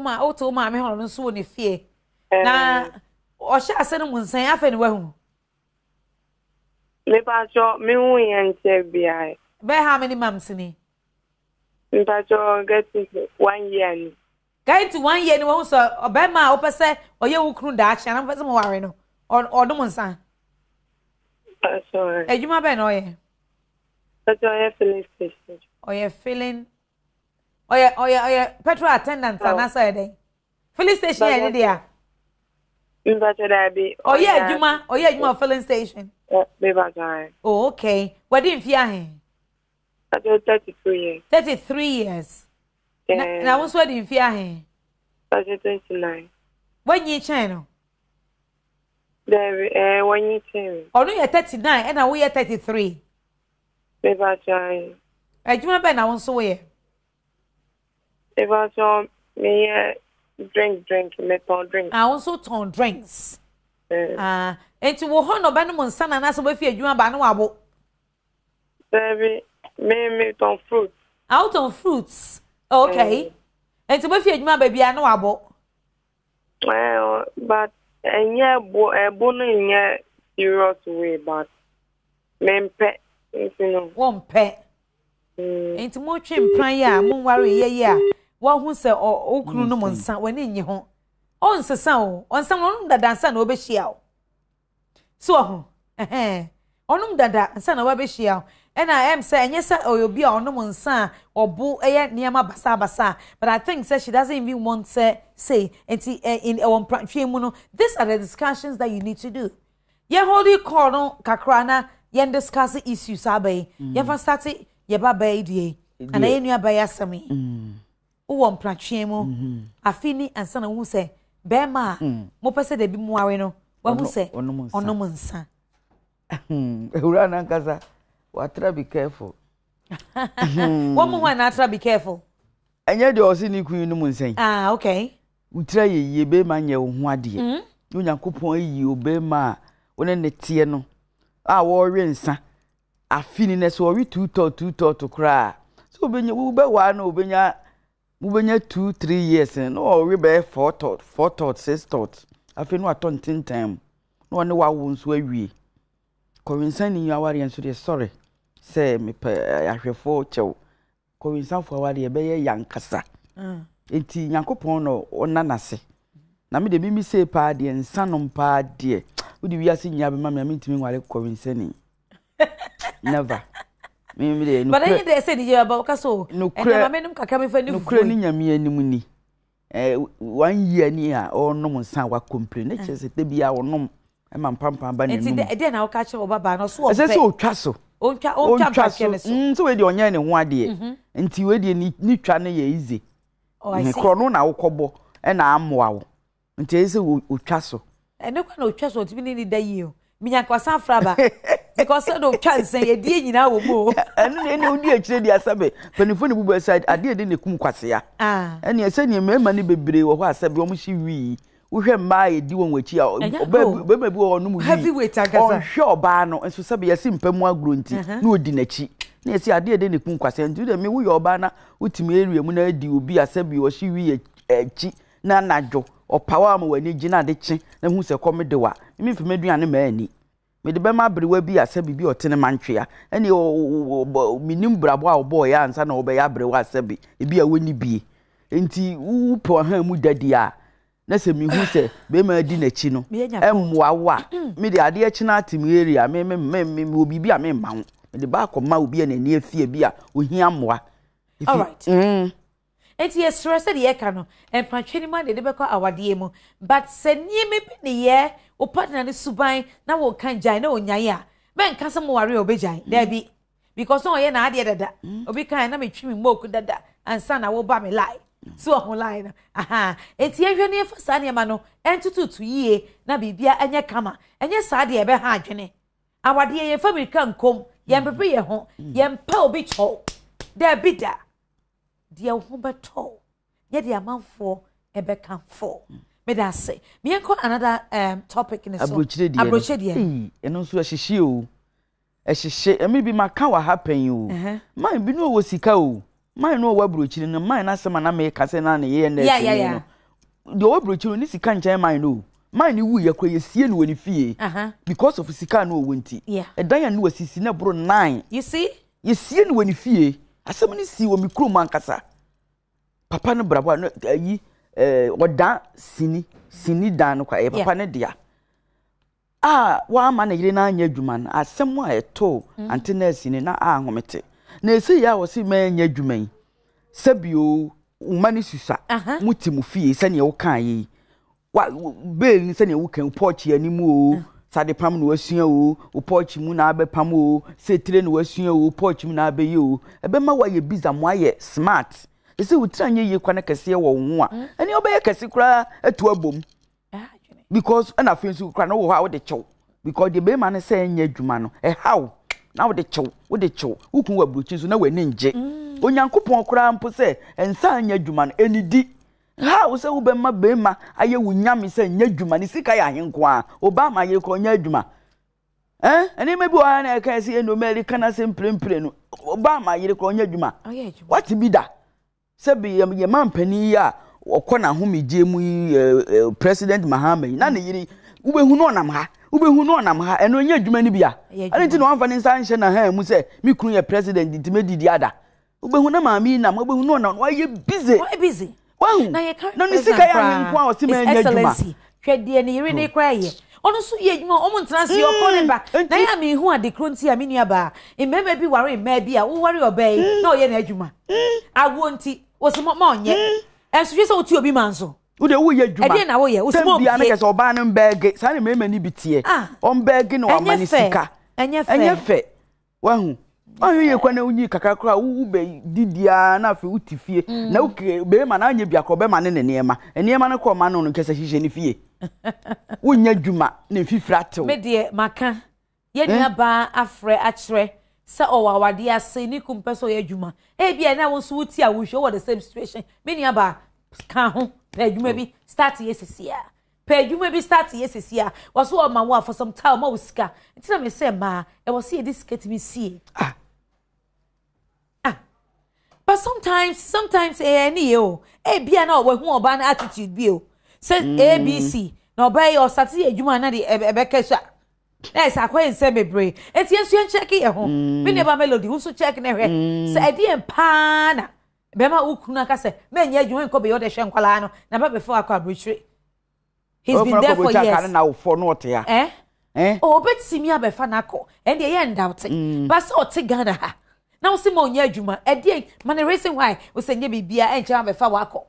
ma me ho no so woni fie. Na o sha ase no munsan afa ni wahu. Me ba cho me hu yen che bia. Be how many months ni? Me ba cho get to 1 year ni. Get to 1 year ni wo so obema opese oye wukru da acha na pese mo ware no. Or no munsan. Sorry. Ejuma be no ye. That's why I filling station. Or you feeling? Or you petrol attendant and answer day. Filling station any there. Oh yeah, Juma. Oh yeah, Juma filling station. Oh okay. What didn't fear 33 years. 33 years. Now what's what didn't fear him? 29. When you channel? There, when you tell. Oh no, you're 39 and now we are 33. Juma Ben, I want so where. If I saw me drink, me ton drink. I also ton drinks. And to wo no ban mo nsan na so be fi adwuma ba no wabo. Baby, me ton fruits. Out on fruits. Okay. And to be fi adwuma ba bia no wabo. Well, but bono in serious way, but mempe, you know. One pet. And to mo twem plan ya mo worry ye wo hu se okunu no mo nsan wani nyi ho. On sesa o, on sam onum dada nsa na obehia o. So ho. Onum dada nsa na obehia o. And I am say enye say oyobi a onum nsa obu eye niam basa, but I think say she doesn't even want to say in one platform no. These are the discussions that you need to do. Ye hold you call no kakra na ye discuss issues abai. Ye fa start ye ba bai die. And I nua bai asami. One platform afini and sana hu say bema mo pese de bi mu awe no wa hu say onum nsa. Ewura na nkasa watra be careful. One more na be careful. Enye de osi ni kun num nsan. Ah okay. Utra ye be ma nye wo ho ade. Onyankopon yi obema wona ne tie no. A wo we nsa. Afini ne so we two to kra. So obenye wo be wa na obenya 2-3 years no we be 4 tot 6 tot. Afini wa ton tin time. No ne wa wo nso awie. Korinsan ni aware enso de sorry. Say me pe ahwefo chew. Korinsan fo aware be ye yankasa. Enti Nyankopon no onanase. Na me de mi say pa de nsanom pa de. Wo di wiase nya be ma me ntimi nware korinsan ni. Never. Me de no. But I dey say the about kaso. And ma menum kaka me fa ni fu. No ni nyame anim ni. 1 year ni a onom nsan wa complain. Ne chese te bia onom e ma pampam ba nenum. Enti de na wo ka che wo baba no so o pe. Ese so otwa so. Ontwa pakene so. So we de onya ne ho ade. Enti we de ni twa ne ye easy. Oh I see. Krono na wo kobo e na amoa wo. Enti ese otwa so. Ne kwa na otwa so tibi ni da yi o. Minya kwasa fraba. Because no chance ye die nyina wo mo. Ene ne odi akire di asabe. Panifo ne bubu side ade de ne kum kwase ya. Ene ese ne mema ne bebre wo ho asabe wo mo hyi wi. Wo hwe ma ye di won wachi a obeba bi wo no mu wi. Heavyweight agasa. On hwe oba no enso sabe ye simpam agro nti na odi nachi. Na ese ade de ne kum kwase nti de me wo ye oba na utimi area mu na adi obi asabe wo hyi wi echi na najo. Opawa ma wani gina de chi na hu se komede wa. Mi fi meduane ma ani. Me de be ma brewa bi asabi bi otene mantwea ene minim brabo a obo ya ansa na obe ya brewa asabi e bi a woni bi enti wu po ha mu dadi a na se mi hu se be ma di na chi no emwa wa me de ade achi na atim area me obi bi a me ma ho me de ba akoma obi a na ni afie bi a ohia moa. All right. Enti ye stress de ye ka no empatwani ma de be kwa awade mu but se nie me bi ne ye o partner ne suban na wo kan jai na onyan a ben ka sam ware obejai there be because no ye na ade dada obi kan na metwi mi moku dada ansa na wo ba me lie so ho lie na aha enti ye hwe ne fa sa ne ma no entututu yie na bibia enye kama enye sa de ye be ha adwene awade ye family kan kom ye mpepe ye ho ye mpa obi cho there be da dia ho beto ye dia manfo ebe kan fo me da say me enko another topic in so abrochire die eno so ahihie o ahihie emi bi maka wa happen o man bi no wo sika o man no wo abrochire no man na sema na me kase na ne ye na yeah de wo abrochire ni sika nchen man no man ni wu ye kwa ye sie no woni fie because of sika no wo nti edan ya no wasisi na bro 9 you see ye sie no woni fie asem ni si wo mikro man kasa papa no brabo ayi oda sini dan no kwa papa ne dia wa ma na yire na anya adwuma na asem a eto antena sini na ahomete na esi ya wo si ma anya adwuma yi sabio umani susa mutimu fie sane wo kan yi wa bail ni se ne wo kan porch animu o sade pam no asua o porch mu na abepam o se tire no asua o porch mu na abeyi o ebe ma wa ye biza mo aye smart ese wo tranye ye kwa na kese wo ho a ene obeye kese kura atu abom because ana fensu kura no wo ha wo de chew because the be man say nya adwuma no how na wo de chew ukun wa brochi so na wani nje onyankopon kura mpo se ensa anya adwuma no enidi how say wo be ma be ma aye wunyame se nya adwuma ni sika ya henko a obama ye ko nya adwuma ene mebi wa na ka se eno America na se mprempre no obama ye ko nya adwuma what be da se be ye mampani ya okona homegye mu president Mahama na ne yiri ubehu no nam ha eno nya adwuma ni bia ani ti no amfa ni nsa nhye na ha mu se mi kunu ye president nti medidi ada ubehu na maami na ubehu no na why busy na ye no ni sika ya henko a osima nya adwuma hwede ne yiri ne kra ye ono so ye adwuma omo ntrase okone ba na ya mi hu ade kronti a menu aba emema bi ware ma bi a wo ware obey na oye na adwuma awo nti osimo ma onye enso hwe se oti obi manso ude wo ye adwuma ede na wo ye osimo bi ana kese oba no mbege sa ne mema ni bitie on bege no amani sika enye fe wahu ayo ye kwa na unyi kakakra wo be didia na afi utifie na uke be ma na anya bia ko be ma ne niema ne ko ma no kese hihye ni fie wonya dwuma ne fifratew me de maka ye nua ba afre akre se owawade ase ni kumpeso ye dwuma bia na wo so wuti a wo hwe wo the same situation me nua ba ka ho pe dwuma bi start yesesia pe dwuma bi start yesesia wo so ma wo for some time ma wo sika ntina me se ma e wo se e disketi mi sie but sometimes any bia na wo hu oba na attitude bi o say ABC na obey or start adwuma na de ebekesha na isa kwa nse mebre eti ensu en check ye ho me neba melody wo so check na hwe say edi empa na be ma ukunu aka say me nya adwuma nko be yo de hwe nkwala no na ba before akwa brochre he's been there for years na wo for no te ya betimi abefa na ko and dey end out but so te Ghana ha na wo se mo nya adwuma edi man the reason why wo se nya bibia enche abefa wako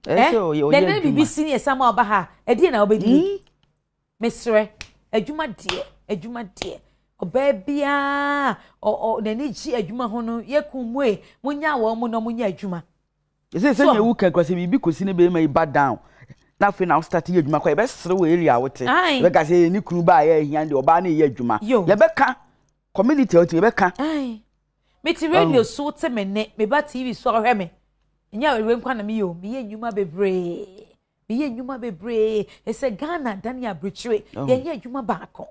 then BBC ni sama oba ha edi na obedi mesre adwuma de oba bia na ni ji adwuma ho no yekumwe munya wo mu no munya adwuma se nya wu kan kwase bibi kosi ne be mai bad down na fe na start ye adwuma kwa be sere we area wote be ka se ni kunu ba ya hia de oba na ye adwuma ye be ka community wote ye be ka me ti radio so te me ne me ba TV so hwe me nya we nkwa na me yo me ye nyuma bebre ese Ghana Daniel Brichwe ye nya adwuma baako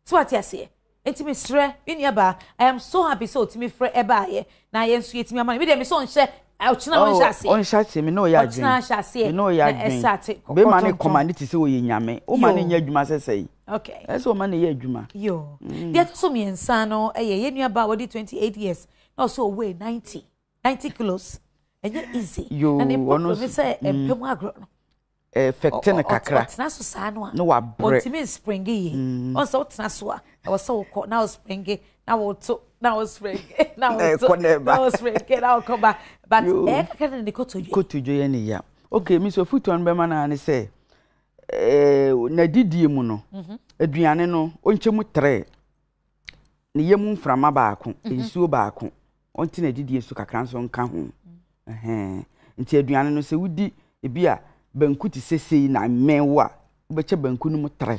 so what you say enti me sre nya ba I am so happy so ti me frɛ eba ye na ye nso yetimi amane me de me so nhye ochina on hyase on hyase me no ya adwen ochina hyase me no ya adwen be ma ne command ti se wo ye nyame o ma ne nya adwuma sesei okay ese o ma ne ye adwuma yo dia to so me nsa no ye nua ba wodi 28 years no so weigh 90 kilos enye easy and ono say empemu agro no effectne kakra otna so sa no no wa bre otimi spring ye on so otna so a e was so ko now spring na wo to now spring now now spring now come back but kakra ne kotojo ye ne ya okay mi so futon be ma na ne say na didie mu no aduane no onchemu 3 ne yemu mframa baako ensuo baako onti na didie so kakra so nka ho nti aduane no se wudi ebia banku ti sesei na menwa obeche banku no mu 3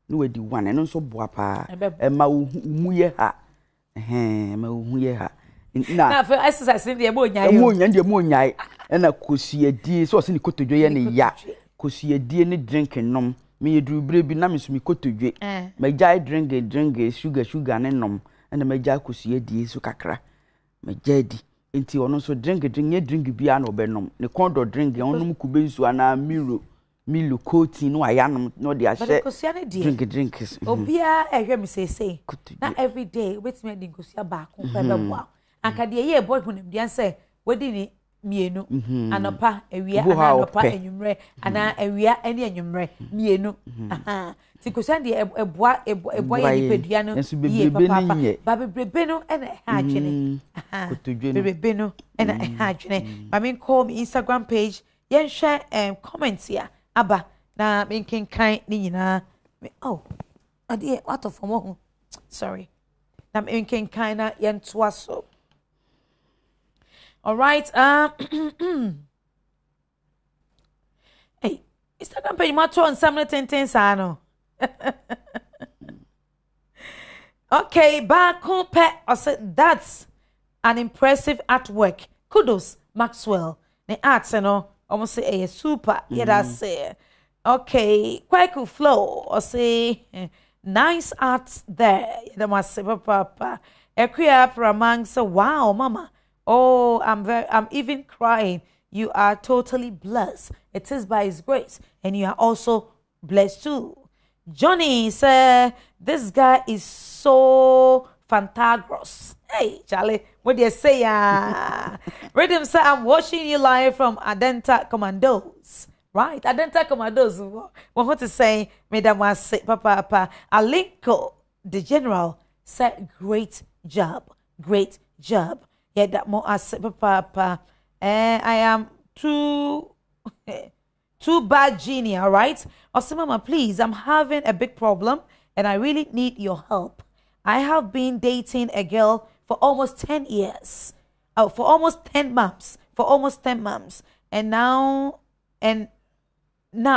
no wadi 1 no so boa pa ma umuye ha ma umuye ha na for exercise ndi e mo nyae mo nyae na kosuadie so se ni kotodwe ye ne ya kosuadie ne drink nom me yeduru bre bi na me so mi kotodwe ma jai drink sugar ne nom na ma jai kosuadie so kakra ma jadi enti ono so drink bia na obenom ne kondo drink onum kubensu ana milo coating no ayanom no de ahye drink obia ehwe me say na every day wait me dinkosia ba ko pebeboa akade ye boy hunem dia say wodi ni mienu anopa awia anopa enwumre ana awia ene enwumre mienu tikosia de eboa ye pedua no ye papa ba bebrebe no ene ha adwene bebrebe no ene ha adwene ma me call me Instagram page yen share comments here aba na menkenkan ni nyina oh ade what of mo sorry na menkenkan na yentoa so all right hey Instagram page ma to on samle tenten sa no okay back I said that's an impressive artwork kudos Maxwell the arts almost say super yeah that's it. Okay, quite cool flow. Or say nice arts there. The must say papa. Equia Pramang say wow, mama. Oh, I'm even crying. You are totally blessed. It is by His grace, and you are also blessed too. Johnny say this guy is so fantabulous. Hey, Charlie, what do you say? Rhythm say I'm watching you live from Adenta Commandos. Right, Adenta Commandos. What to say? Madam was say, Papa. Alinko, the general, said great job. Yeah, that more I said, Papa. I am too bad genie. All right. Also, Mama, please, I'm having a big problem, and I really need your help. I have been dating a girl for almost 10 years. Oh, for almost 10 months. And now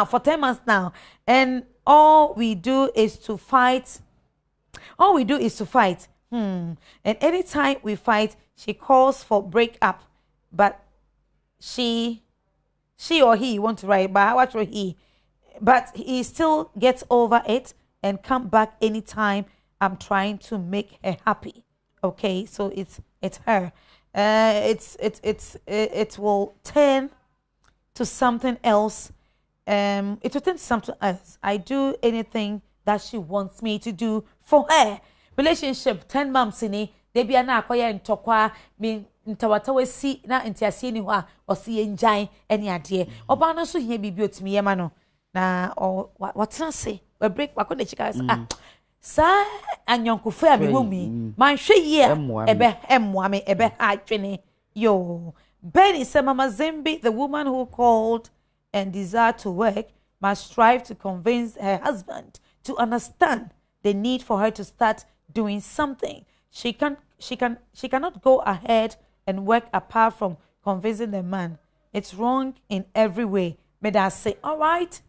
for 10 months now. And all we do is to fight. And anytime we fight, she calls for breakup. But she or he want to write, but what he? But he still gets over it and come back anytime I'm trying to make her happy. Okay, so it's her. It will turn to something else. It will turn to something else. I do anything that she wants me to do for her. Relationship 10 months in it. They be an akwaya in tokwa mean ntawatawe si na ntiasie ni ho a osi enjan ene ade. Oba no so hia bibi otimi yema no. Na what na say? We break wakona chika sa anyonkofo a me wumi man hwe ye ebe emwame ebe atwene yo Benny said Mama Zimbi, the woman who called and desired to work, must strive to convince her husband to understand the need for her to start doing something. She cannot go ahead and work apart from convincing the man. It's wrong in every way. May I say, all right?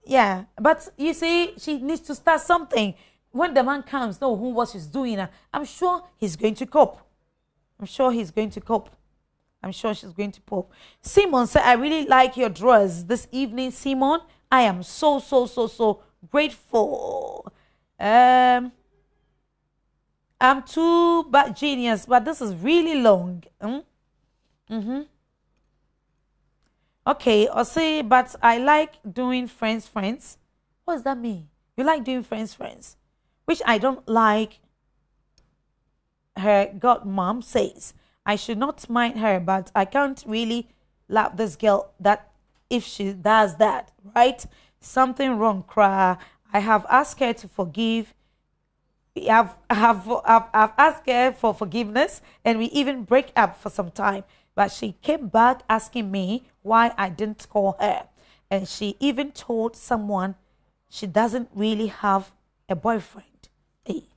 Yeah, but you see, she needs to start something. When the man comes, know what she's doing, I'm sure he's going to cope. I'm sure she's going to cope. Simon said, I really like your dress this evening, Simon. I am so grateful. I'm too bad genius, but this is really long. Okay, I'll say, but I like doing friends. What does that mean? You like doing friends? Which I don't like. Her godmom says I should not mind her, but I can't really love this girl that if she does that, right? Something wrong, cry. I have asked her to forgive. I've asked her for forgiveness, and we even break up for some time. But she came back asking me why I didn't call her, and she even told someone she doesn't really have a boyfriend. Hey,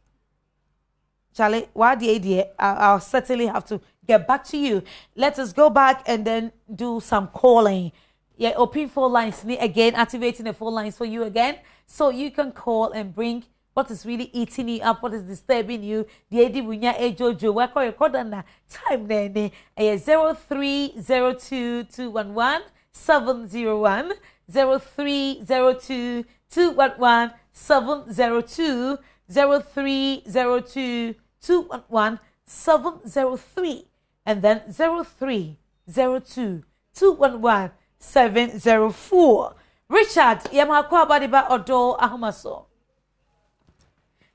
Charlie, what the idea? I'll certainly have to get back to you. Let us go back and then do some calling. Yeah, open phone lines again, activating the phone lines for you again, so you can call and bring what is really eating you up, what is disturbing you. The idea when you Jojo, we call your code on time then. 0302211701 0302211702 0302211703 and then 0302211704. Richard, Yamakwa Badiba Odo Ahomaso.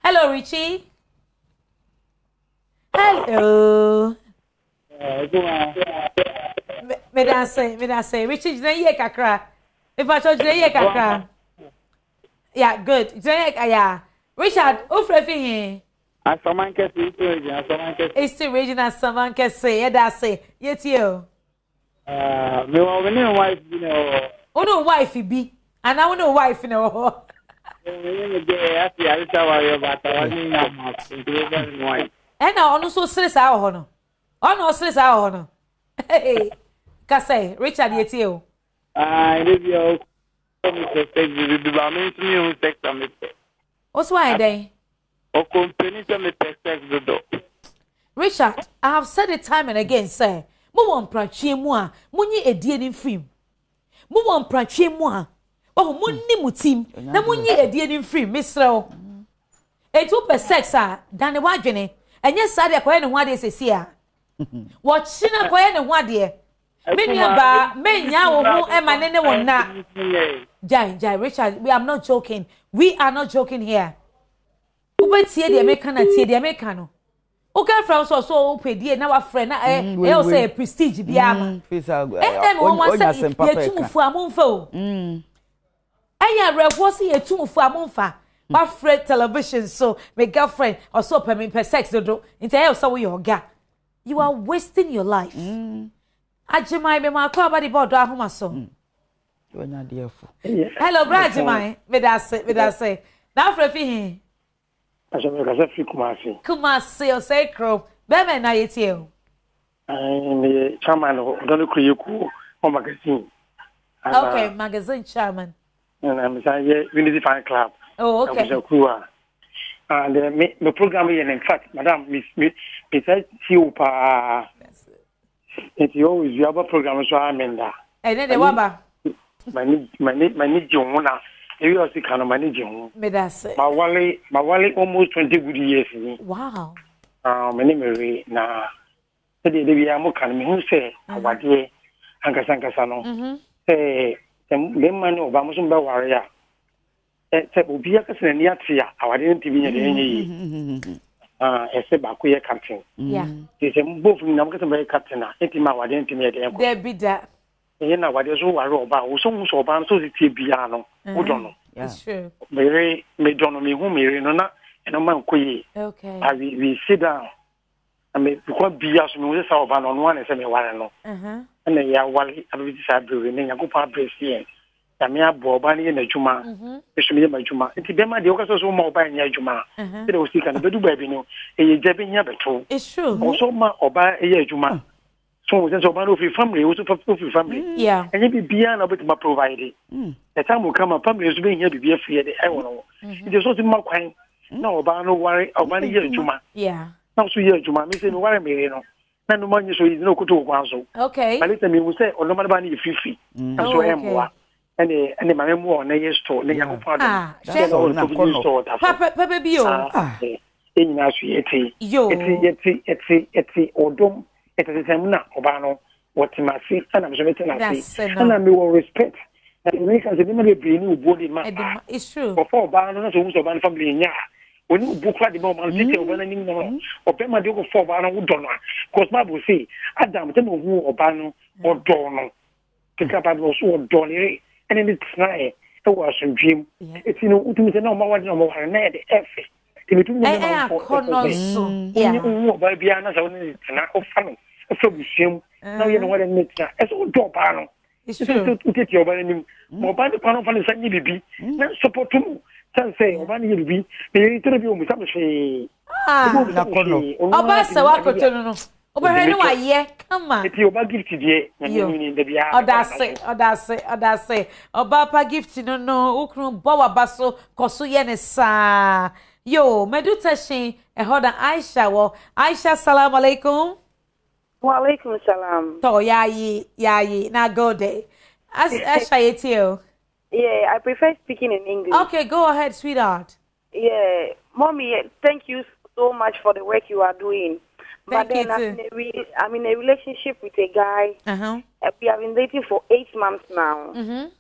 Hello, Richie. Hello. Me da say. Richie, jina ye kakra. If I told you ye kakra. Yeah, good. Yeah. Richard, ufrefi he. Asamanke It's the regional Samanke say. Yeah, that say. Yet you. Me wa wife Oh no, wife be. And I want a wife, you know. And I also stress our honor. Oh no, stress our honor. Hey, Kase, Richard, yet you. I live your What's why they? O company to me text the door. Richard, I have said it time and again, sir. Mo won pranchie moi, munye edie ni film. Mo won pranchie moi. Oh, munni mutim. Na munye edie ni film, Mr. Etu per sex ah, dan wa dwene. Enye sade akoye ne ho ade sesi a. Wo china akoye ne ho ade. Me nua ba, me nya wo ho e ma ne won na. Jai, Richard, we are not joking. We are not joking here. Ube tie de me kana tie de me kano. O girlfriend so pedie na wa friend na e say prestige bia ma. One say yetumfu amonfa o. Anya rewo say yetumfu amonfa. My friend television so my girlfriend also per me per sex do. Inte e so we oga. You are wasting your life. Ajimai me ma kwa body board Odo Ahomaso. Hello Brajimai, me da say. Now for fi Kumasi o say crow. Bebe na yetio. I'm chairman of Odo magazine. Okay, magazine chairman. And I'm saying Unity Fan Club. Oh, okay. And the program is in fact, Madam, Miss you pa. It's always you have a program so I'm in there. And then the waba. My need you wanna. You also can manage you. Me da say. My wali almost 20 good years. Wow. My name is na. Today we are more can me who say what day. Anka no. Say the man of Bamusumba warrior. Say obi akase na atia Adom TV nye ese bakoye captain. Yeah. Say both ni na mkase be captain na etima Adom TV nye there be that. Eye na wade so ware oba wo so mu so oba so tie bia no. Wo do no. It's true. Me do no me hu me no na eno man koyi. Okay. We sit down. I mean, because bia so me wo say oba no no na say me ware no. And ya wale abi sa brewe ne yakopa bresie. Me abo oba ne na adwuma eso me ma adwuma nti be ma de o kaso so ma oba nya adwuma e de o sika na bedu ba bi no e ye jabe nya beto it's true also ma oba e ye adwuma so we say oba no fi family o so fi family yeah and be bia na betu ma provide the time will come family so be nya bibia fi de e wono it is so ma kwan na oba no ware oba ne ye adwuma yeah na so ye adwuma me say me ware me no na no man so yi no kuto kwan so okay but let me we say ono ma ba na ye fifi na so e mwa and my memoir na yesto na yakopado papa bio enya so eti odom etetemna obano wotimasi ana me so metenasi ana me will respect and we can say me be ni ubodi ma it's true before obano na so obano family nya oni ubukwa de mo man tete obano ni no obema de go for obano wodono cause bible say Adam tell me who obano odono kika bible so odoni and it's right. It was some dream. It's ultimately no more than no more than F. To me, yeah. By Biana, so not funny. So we shame. Now you know what I mean. It's all drop on. It's true to get your body. More by the panel for the Sunny baby. Not support to say, one year be. They interview with some say. Come on. If you bag gift today, Odase. Oba gift no ukru bawa baso koso yene sa. Yo, meduta shin e hoda Aisha wo. Aisha, salam alaikum. Wa alaikum salam. To yayi na go day. Aisha yetio. Yeah, I prefer speaking in English. Okay, go ahead, sweetheart. Yeah, mommy, thank you so much for the work you are doing. But then I'm in a relationship with a guy. We have been dating for 8 months now.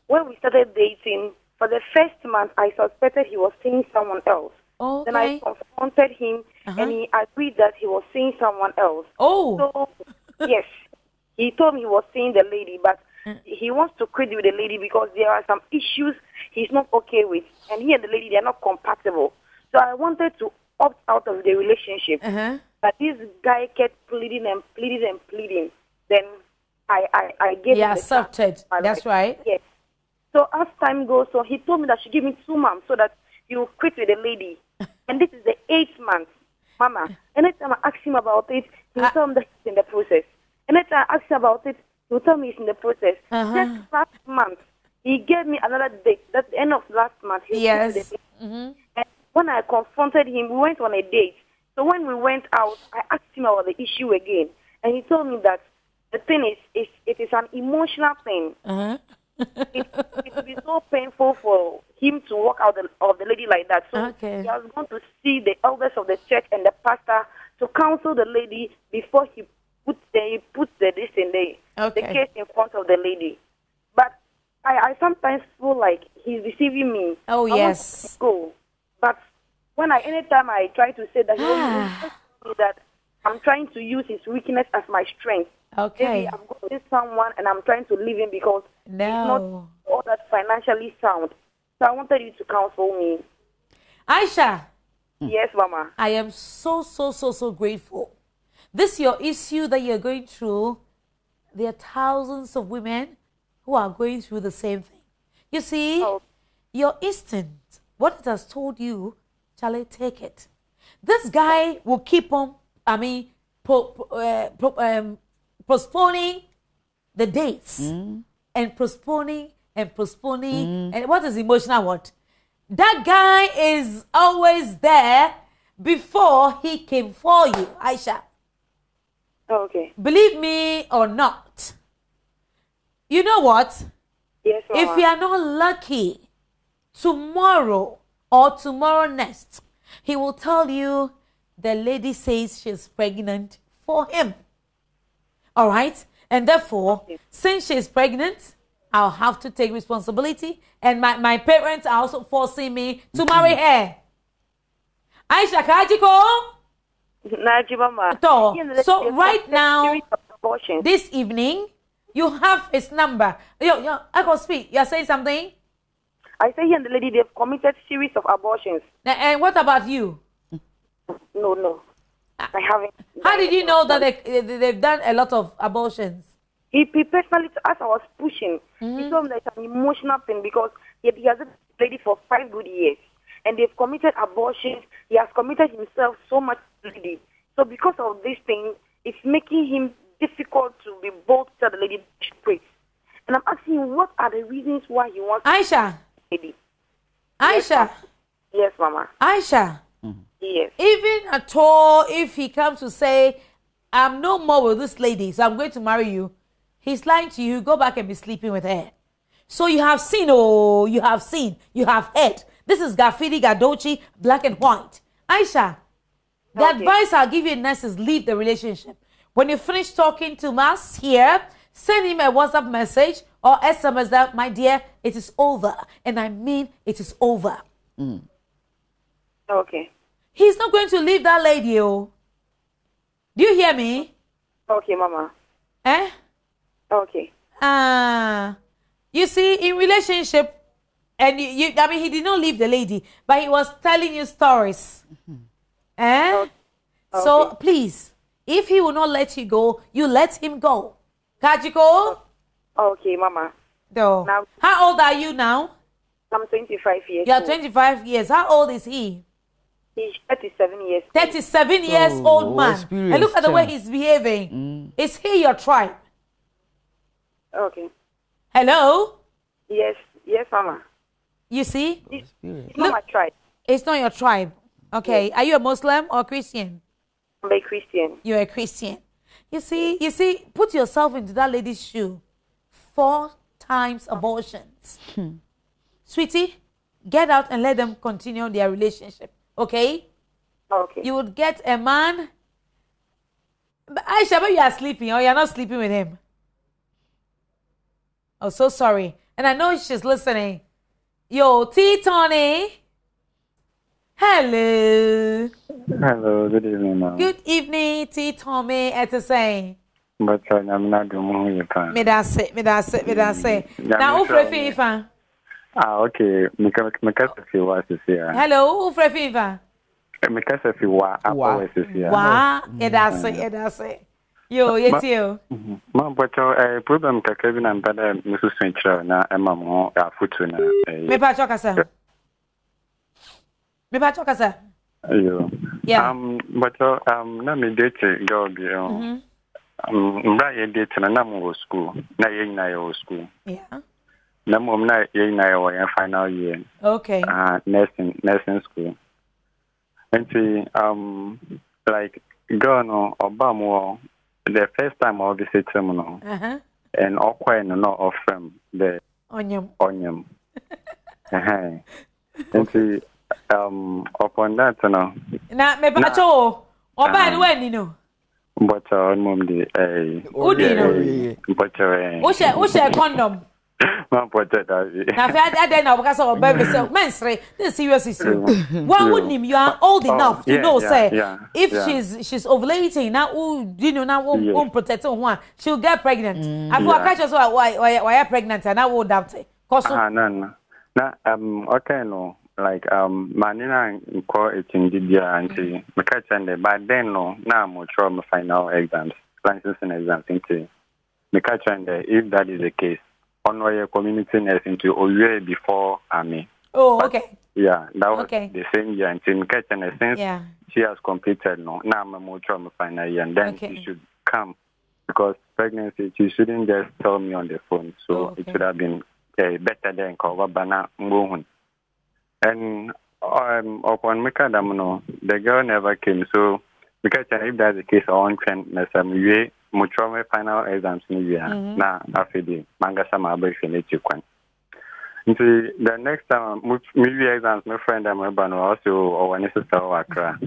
When we started dating, for the first month, I suspected he was seeing someone else. Okay. Then I confronted him, and he agreed that he was seeing someone else. Oh. So, yes, he told me he was seeing the lady, but he wants to quit with the lady because there are some issues he's not okay with. And he and the lady, they are not compatible. So I wanted to opt out of the relationship. But this guy kept pleading. Then I gave him accepted. the That's right. Yes. So as time goes on, he told me that she give me 2 months so that he will quit with the lady. And this is the 8th month, Mama. Anytime I ask him about it, he will tell me that he's in the process. Anytime I ask him about it, he will tell me he's in the process. Just last month, he gave me another date. That's the end of last month. Yes. And when I confronted him, we went on a date. So when we went out, I asked him about the issue again. And he told me that the thing is it is an emotional thing. It would be so painful for him to walk out of the lady like that. So he has gone to see the elders of the church and the pastor to counsel the lady before he puts the case in front of the lady. But I sometimes feel like he's deceiving me. Oh, yes. I want to go. But anytime I try to say that, he wants that I'm trying to use his weakness as my strength. Okay. Maybe I'm going to someone and I'm trying to leave him because he's not all that financially sound. So I wanted you to counsel me. Aisha. Yes, Mama. I am so grateful. This your issue that you're going through. There are thousands of women who are going through the same thing. You see, your instinct, what it has told you, Charlie, take it. This guy will keep on, postponing the dates and postponing. And what is emotional what? That guy is always there before he came for you, Aisha. Okay. Believe me or not. You know what? Yes, Mama. If you are not lucky, tomorrow or tomorrow next, he will tell you the lady says she's pregnant for him. All right? And therefore, since she's pregnant, I'll have to take responsibility. And my parents are also forcing me to marry her. Aisha, Kajiko? So right now, this evening, you have his number. Yo, I can speak. You're saying something? I say he and the lady, they've committed series of abortions. And what about you? No. I haven't. How did you know that they've done a lot of abortions? He personally, as I was pushing, he told me that it's an emotional thing because he has been a lady for 5 good years. And they've committed abortions. He has committed himself so much to the lady. So because of this thing, it's making him difficult to be bold to tell the lady she quit. And I'm asking him, what are the reasons why he wants Aisha. lady? Aisha. Yes, Mama. Aisha. Yes. Even at all, if he comes to say, I'm no more with this lady, so I'm going to marry you, he's lying to you. Go back and be sleeping with her. So you have seen, you have heard. This is Gafidi Gadochi, black and white. Aisha, the advice I'll give you next is leave the relationship. When you finish talking to us here, send him a WhatsApp message or SMS that, my dear, it is over. And I mean it is over. Okay. He's not going to leave that lady, Do you hear me? Okay, Mama. Eh? Okay. You see, in relationship, and he did not leave the lady, but he was telling you stories. Okay. So please, if he will not let you go, you let him go. Kajiko? Okay, Mama. No. Now, how old are you now? I'm 25 years You're old. 25 years. How old is he? He's 37 years old. 37 years old man. And look at the way he's behaving. Is he your tribe? Okay. Hello? Yes, Mama. You see? It's not my tribe. It's not your tribe. Okay. Yes. Are you a Muslim or Christian? I'm a Christian. You're a Christian. You see, put yourself into that lady's shoe. 4 times abortions. Sweetie, get out and let them continue their relationship. Okay? Okay. You would get a man. But Aisha, but you are sleeping or you're not sleeping with him. Oh, so sorry. And I know she's listening. Yo, T. Tony. Hello. Hello, good evening, ma'am. Good evening, T. Tommy. Etesay. But I'm not doing it. Me da say. Now, who Fifa? Okay. Mikasa was here. Hello, who Fifa? Mikasa was here. Wow, edase. Yo, yet you. Ma but problem Kevin and better Mrs. Fincher na Emma mo afutuna. Me pa choka sir. Me pa choka sir. Yo. Yeah. But na me date girl bi mbra ye date na mo school. Na ye na yo school. Yeah. Na mo na ye na yo final year. Okay. Nursing school. And like girl no obama the first time I visit him no. And okwa no of him the onion. And upon that no. Na me pa cho oba ni wani no. But mom the Udi no. But o share condom. Ma but that. Na fe ade na oba so oba be say mensre this serious issue. One would him you are old enough to know say if she's ovulating now you know now protect one she'll get pregnant. I for catch so why are pregnant and now doubt it. Cause no. Na okay no like manina call it in India and see me catch and but then no now I'm try my final exams licensing exams into me catch and if that is the case on your community nursing to Oye before army. Oh, but, okay. Yeah, that was the same year until me catch and since she has completed no now I'm more try my final year and then she should come because pregnancy she shouldn't just tell me on the phone so it should have been better than cover bana mbohun. And upon Mikadam, no, the girl never came. So, because if that's the case, I want to mutual final exams in the year. Now, after the manga sama abbreviation, the next time, maybe exams, my friend, I'm also or one sister or Accra.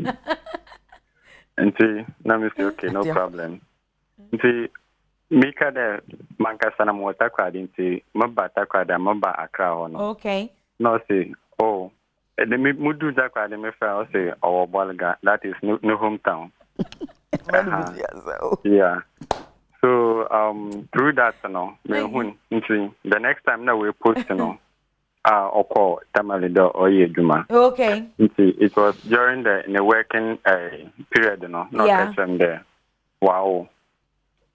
And see, now me say, okay, no problem. See, Mika the manga sana mwata kwa dinti, mabata kwa da maba Accra ono. Okay. No, see. Oh, the Mudu Jacka, the Mefa say, our Bolga, that is no hometown. Yeah. So, through that, the next time now we post, or call Tamalido or Yeduma. Okay. It was during the working period, not there. Wow.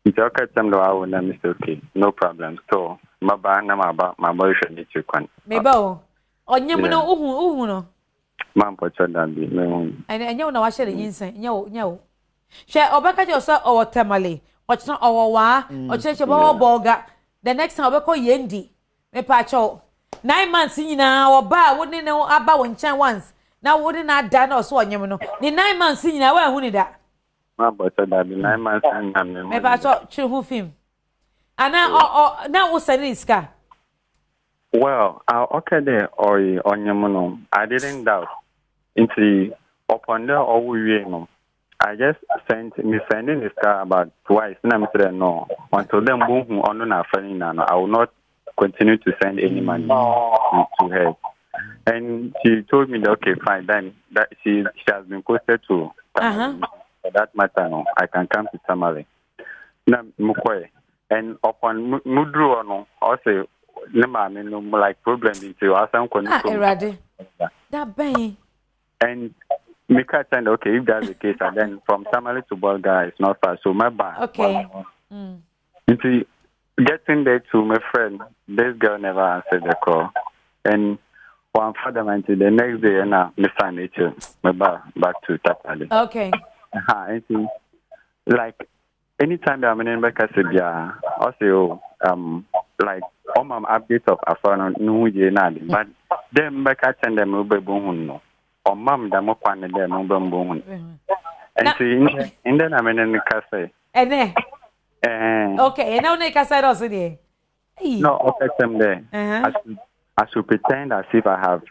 It's okay, some hour, Mr. Okay, no problem. So, my boy should need to come. Maybe. Onyem no uhu no man pocho dan bi me enye na wa hye yinsen nye hwe obeka je so owo temale ochna owo wa ocheche bo boga the next time obeko yendi me pa cho 9 months nyina oba wo ne aba wo nchan once na wo ne na da na so onyem no ni 9 months nyina wa hu ni da man pocho dan bi 9 months nyina me pa cho chi hu film ana na wo sani iska. Well, okay there or onyemono. I didn't doubt. Into upon there or we no. I just sending this car about twice. And I'm saying no. Until them boom on na friend no. I will not continue to send any money to her. And she told me that okay, fine. Then that she has been posted to for that matter no. I can come to Tamale. Na mukwe. And upon mudru no, also no like problem into asam koniko. That bang. And Mika said, okay, if that's the case, and then from Tamale to Bolga is not far. So my bad. Okay. Into getting there to my friend, this girl never answered the call. And one father went to the next day and I found it my back to Tapali. Okay. And like anytime I'm in Becca Sibia, also like all my updates of Afano no yenadi, but them Becca and them will be boon or mum the Mokwan and them boon. And then I'm in the cafe. And then okay, and now Nika said also there. No, okay, them there. I should pretend as if I have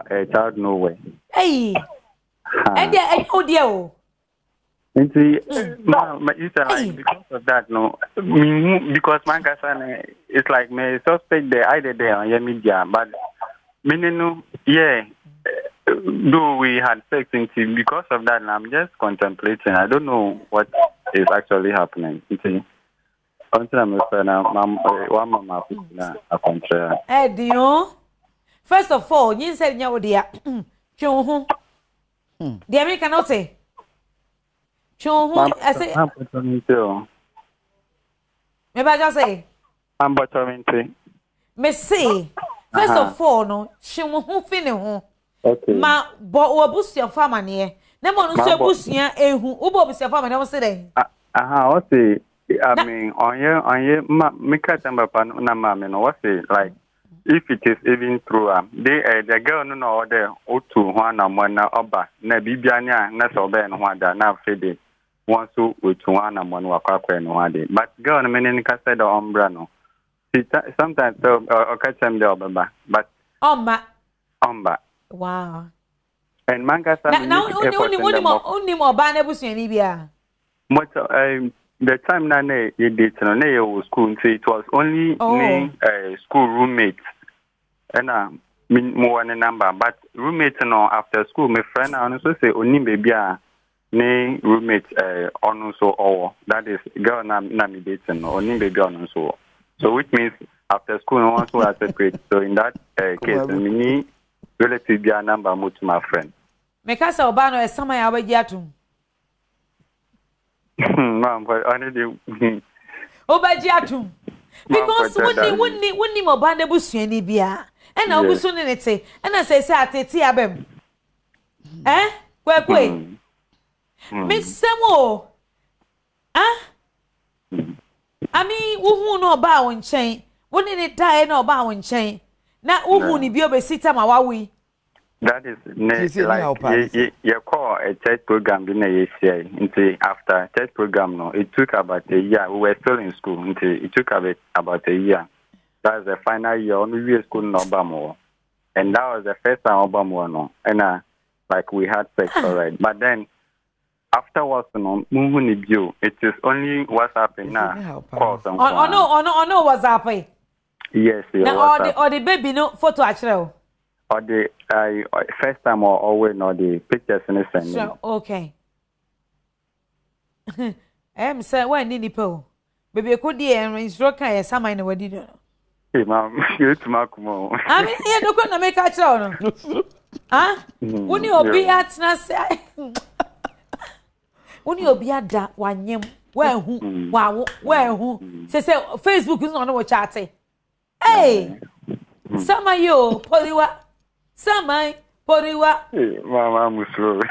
a child no way. Hey, and then oh dear. And see, like, because of that, no, because my cousin it's like me suspect the either there on your media, but meaning though we had sex into because of that, and I'm just contemplating. I don't know what is actually happening. See, until I'm one mama a contrary. Edio, first of all, you said you dear, the American not say. I say, Me ba just say. I'm bottoming. Me say. First of all, no, she won't finish ho. Okay. Ma bo obusia fama ne. Na mo no so obusia ehu. Ubo obusia fama ne wo se den. What say? I mean, on your, me catch them up na mama. No, what say? Like, if it is even true, the girl no order otu one and one na oba na bibianya na so be no wada na fede. One so otu one and one wakwa no wade. But girl no meaning ka say the umbra no. Sometimes catch them the oba, but Omba. Wow. And manga now only more ban ebusu ni bia. Much the time na you did no school say it was only school roommates and more number but roommates no after school my friend I also say only baby ne roommates on so that is girl na me dating only baby on so which means after school no one so are separate so in that case me relative be a number more to my friend me ka say oba no e sama ya waji atum ma'am but only obaji atum because wonni mo ba na busuani bia e na obusu ne nete e na say atete abem kwekwe me semo ami wuhu no ba won chen wonni ne dai na oba won chen na wuhu ni bi obesita ma wawi. That is like you call a church program in a year. After church program, no, it took about a year. We were still in school. It took about a year. That was the final year. Only we school in Obama, and that was the first time Obama no. And like we had sex already. But then afterwards, no, it is only what's happening now. No, what's happening? Yes. Now or the baby no photo actually. Or the first time or always no the pictures in the same. Sure, okay. Say when ni nipo. Baby could the instruct kai sama in wedi do. Hey ma'am, you to makumo. I mean, you don't gonna make a show no. When you be at na say. When you be at that wanyem, where who, wow, where who. Say Facebook is not no chat. Hey. Sama yo poliwa. Samai, poriwa. Mama musro.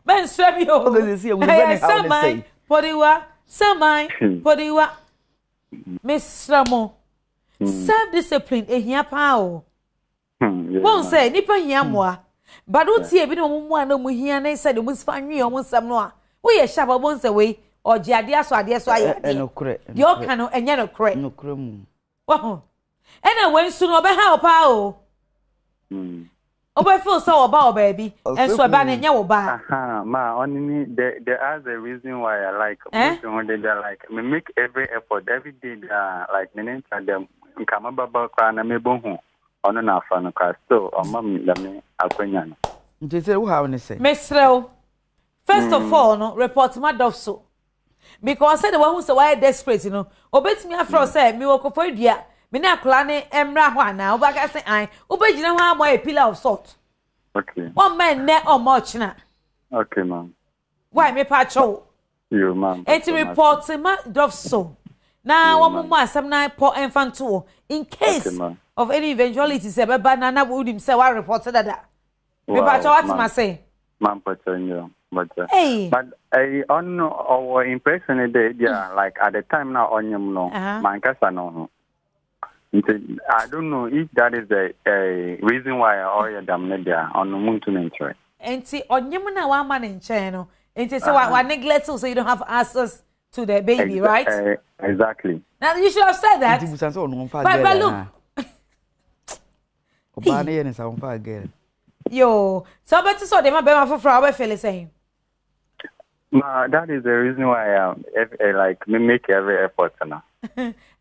Ben swabio. Samai, poriwa. Samai, poriwa. Miss Ramo. Self discipline ehia pa o. Won say nipa hia moa. But won tie bi no mo na mo hia na say de mo sfa nwi o mo sam no a. Wo ye sharp bon say we oje ade aso aye. Enokre. Yo kan no enye no kre. Enokre mu. Wo. Ena wen su no be ha pa o. Oba feel so about baby and so ba na nya wo ba ma only there are the reason why I like they like me make every effort every day like me name them nkama baba kwa na me bohu ono na afa no ka so omam da me akwanya no nti say wo how ne say mesrel first of all no report my dofso because say the one who say why desperate you know obetimi afro say me wo kofo dua me na akla ne emra ho ana wo ba ka say an wo ba gina ho amo a pillar of salt. Okay. One man ne or much na. Okay, ma'am. Why me pacho? You, ma'am. It reports ma dove so. Now one more some na poor infant too. In case of any eventuality say baba na would him say why reported that. Me pacho what ma say? Ma'am pacho you. But hey. But I on our impression there like at the time now on you no man kasa no. I don't know if that is the reason why all your damn media on the moon to mention. And see, on you na one man in channel. And say, why neglect so you don't have access to the baby, right? Exactly. Now you should have said that. But look. Yo, so better so they might be my for our fellow saying. No, that is the reason why I like me make every effort now.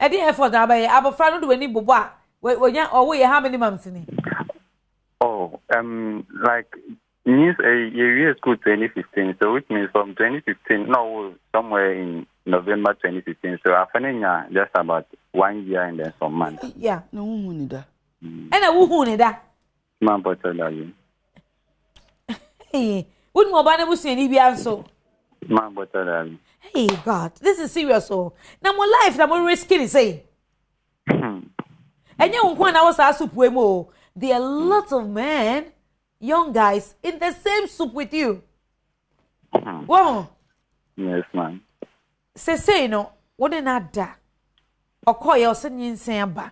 Any effort abaye abofra no do any bobo we nya owo ye how many months ni like means a year school 2015 so which means from 2015 no somewhere in November 2015 so after just about 1 year and then some months yeah no hu ni da ena hu ni da man bottle da you eh won mo ba na busu ni bia so man bottle da Hey God, this is serious. Oh, now my life, now more risky. Say, and you when I was a soup mo. There are lots of men, young guys, in the same soup with you. Wow. Yes, ma'am. Say no, what an adda. Or call your son in Samba.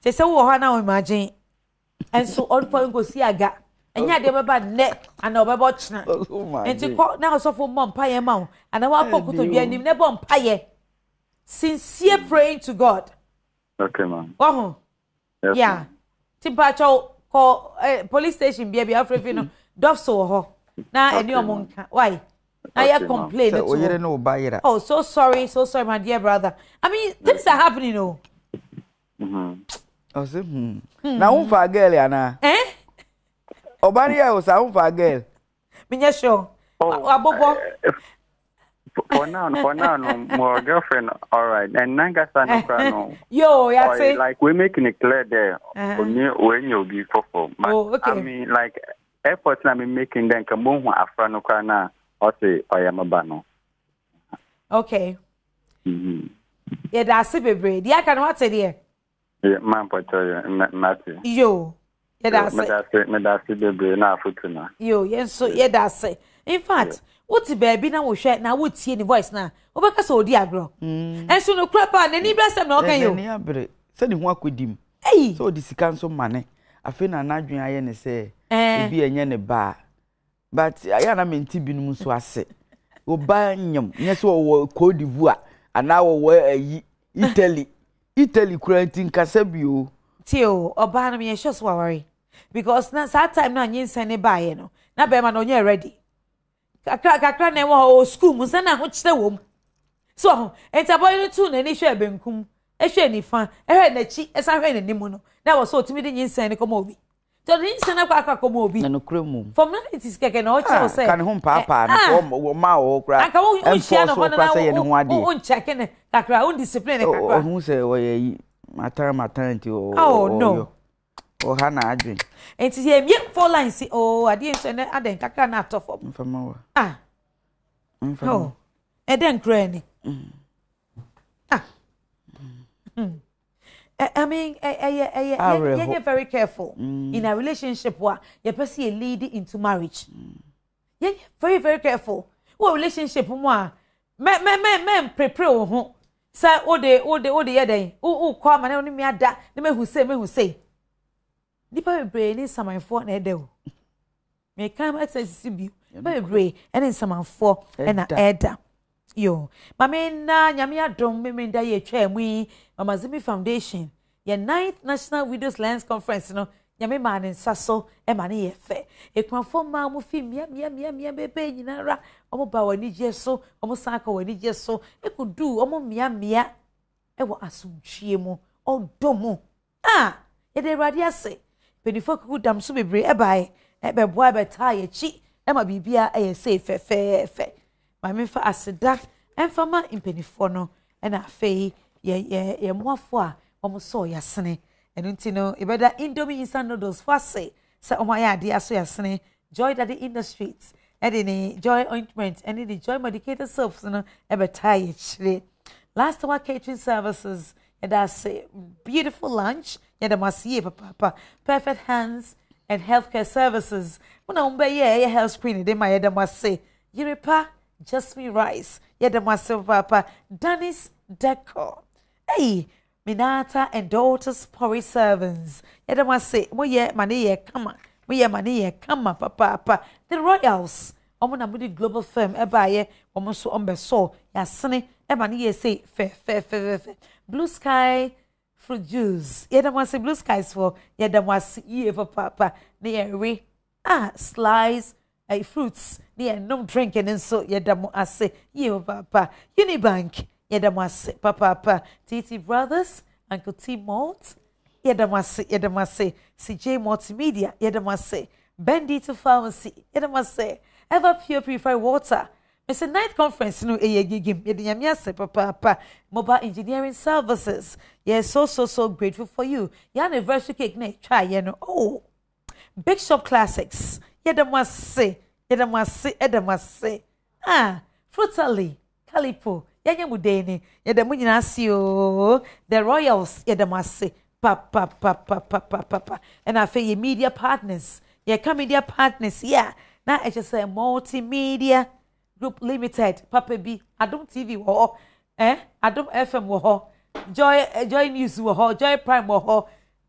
Say so, what now imagine. And so on for go see a gap. And yet they were bad net and over watching. And to call now so for mom pie mount. And I want to be an never on pie. Sincere praying to God. Okay, ma'am. Oh, yes, yeah. Timpacho call police station baby African dove so ho. Now and your monk. Why? I complain. Oh, so sorry, my dear brother. I mean, things are happening, oh. I said, now for a girl, Anna. Eh? Obaria was out for a girl. Minya show. Abobo. For now, no more girlfriend. All right, and Nangasa no. Yo, yeah, say like we're making it clear there. When you be for. Oh, okay. I mean, like efforts I'm making then come on after kana or say I am a bano. Okay. Yeah, that's it, baby. Yeah, can what say there? Yeah, man, but Matthew. Yo, yeah, that's it. Me that's it, baby. Na futuna. Yo, yes, so yeah, that's it. In fact. What's the baby now? We share now. What's the voice now? Obeka so dear girl. And so no crap and any bless them. Okay, you. Send him work with him. Hey, so this cancel money. I feel na nadwin aye ne say. Be enye ne ba. But I na menti binum so ase. Oba nyam. Nye so wo Cote d'Ivoire. Ana wo Italy. Italy quarantine kasabio. Tio, oba na me sure so worry. Because na that time na nyin send ba ye no. Na be ma no nye ready. Kakra na wo school mu sana ho kire wo. So, entaboy no tu na ni hwe benkum. Ehwe ni fa, ehwe na chi, esa hwe ni mu no. Na wo so otimi de nyinsan ni komo obi. To de nyinsan na kwa komo obi. Na no kremu. From na it is keke na o che say. Kan ho papa na wo ma wo kra. Aka wo hia na ho na wo check ne kakra wo discipline ne kakra. O hu say wo ye maternity o. Oh no. O ha na adwen. Enti ye mi 4 lines si oh ade nso na aden kakra na atofo. Mfama wa. Ah. Mfama. Oh. Eden kra ni. I mean, you're very careful in a relationship where you pursue a lady into marriage. You're very, very careful. What relationship men prepare home. Say, oh, the other, oh, come and only me at that. The man who say. Nipa brain is some for na edo. Me come access you. Nipa brain and in some for and na eda. Yo, mama na nyame adom me da ye twa mu Mama Zimi Foundation. Ye 9th National Widows Lands Conference no nyame ma ne nsaso e ma ne ye fe. Ekwanfo ma mu fi mia bebe nyinara. Omo ba wani je so, omo saka wani je so. Ekudu omo mia e wo asumtwie mu. Odomo. Ah, ye de radio ase. Penifo kuku dam so bebre e bae. E be boa be ta ye chi. E ma bibia e ye say fe. Ma me fa aseda emfama impenifo no e na afei ye moafo a omo so yasene enu nti no e beda Indomie instant noodles for say omo ya ade aso yasene Joy Daddy in the streets e de ni Joy ointment and the Joy medicated soaps no e beta ye chire last hour catering services e da say beautiful lunch ye da masiye papa perfect hands and healthcare services una umbe ye health screening de ma ye da mase Yiripa Jasmine Rice, Yedamasa Papa, Danis Deco. Hey, Minata and daughters, porridge servants. Yedamase, Moye Mania, come up, Papa. The Royals, Omona Moody Global Firm, Ebaye, Omoso Ombeso, Yasane, Emania say, fair. Blue Sky fruit juice. Yedamase Blue Skies for Yedamase Ye for Papa, near slice. Fruits, near no drinking and so yedamo ase, you papa, Unibank, yedamase, papa, TT Brothers, Uncle T Malt, yedamase, CJ Multimedia, yedamase, Bendito Pharmacy, yedamase, Ever Pure Purified Water. It's a night conference, no gigim, yedamase, papa, Mobile Engineering Services. Yes, so grateful for you. Your anniversary cake, try, oh, Big Shop Classics. Yedamase. Ah, Frutally, Kalipo, Yanya Mudeni, Yadamuina Sio, the Royals, Yadamase, papa, and I feel your media partners, your media partners, yeah. Now I just say multimedia group limited, Papa B, Adom TV, Adom FM, Joy News, Joy Prime,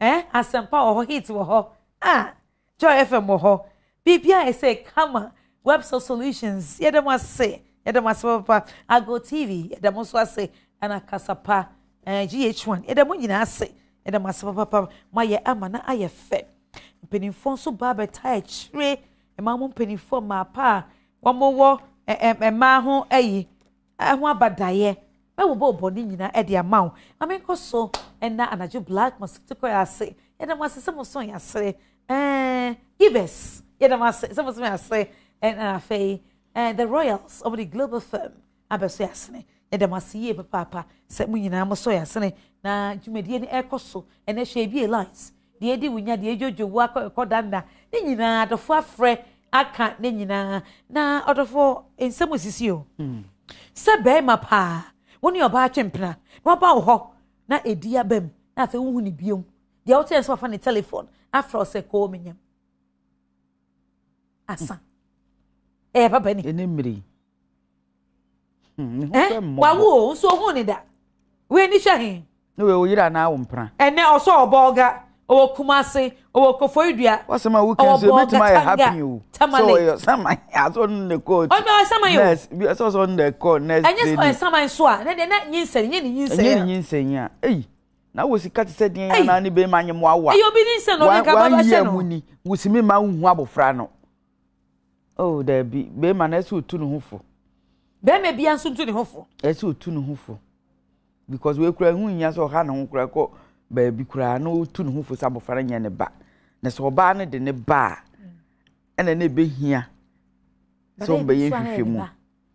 Asampa, Hits, Joy FM, BPI say, come Website Solutions, Yadamase, Papa, Odo TV, Yadamuswase, and a Casapa, GH1, Yadamunina say, Yadamasa Papa, my amana, I have fed. Pennyfonso Baba Tach, Ray, and Mamma Pennyfon, my pa, one more, and Maho, I want but die. I will bob Bonina at the amount. I mean, so, and now I do black mosquito, I say, Yadamasa, some of Sonia say, give us, Yadamasa, some of me I say, and I say, the Royals of the global firm, Abasasne, Yadamasi, Papa, said me in Amasoyasne, now you made any air cosso, and there shall be lines. The idea when you had your work or codanda, then you know, the four fre, I can't, then you know, now out of four in some ways you. Sabe, my pa, when you're about champion, no about ho, not a dear bem, nothing won't be you. The hotels were on the telephone after I said, call me. Asa. Papa, Enemy. Wow, so wanted that. When is she? No, you're now umpra. And now saw a boga, or Kumasi, or Kofoidia. What's my weekend? So much my happy you. So, some I was on the court. Oh, no, some of you. Yes, we are also on the court. And just by some I saw, and then that you say, hey. Now was a cat said, "Nanny be my moa." You'll be decent on the was me my wabble frano. Oh, there be man as who to no hofo. There may be answered to the hofo. As who to no hofo. Because we cry who yas or Hannah crack, baby cry no to no hofo some of Faranya and a back. That's all barned in a bar. And then they be here. So be more.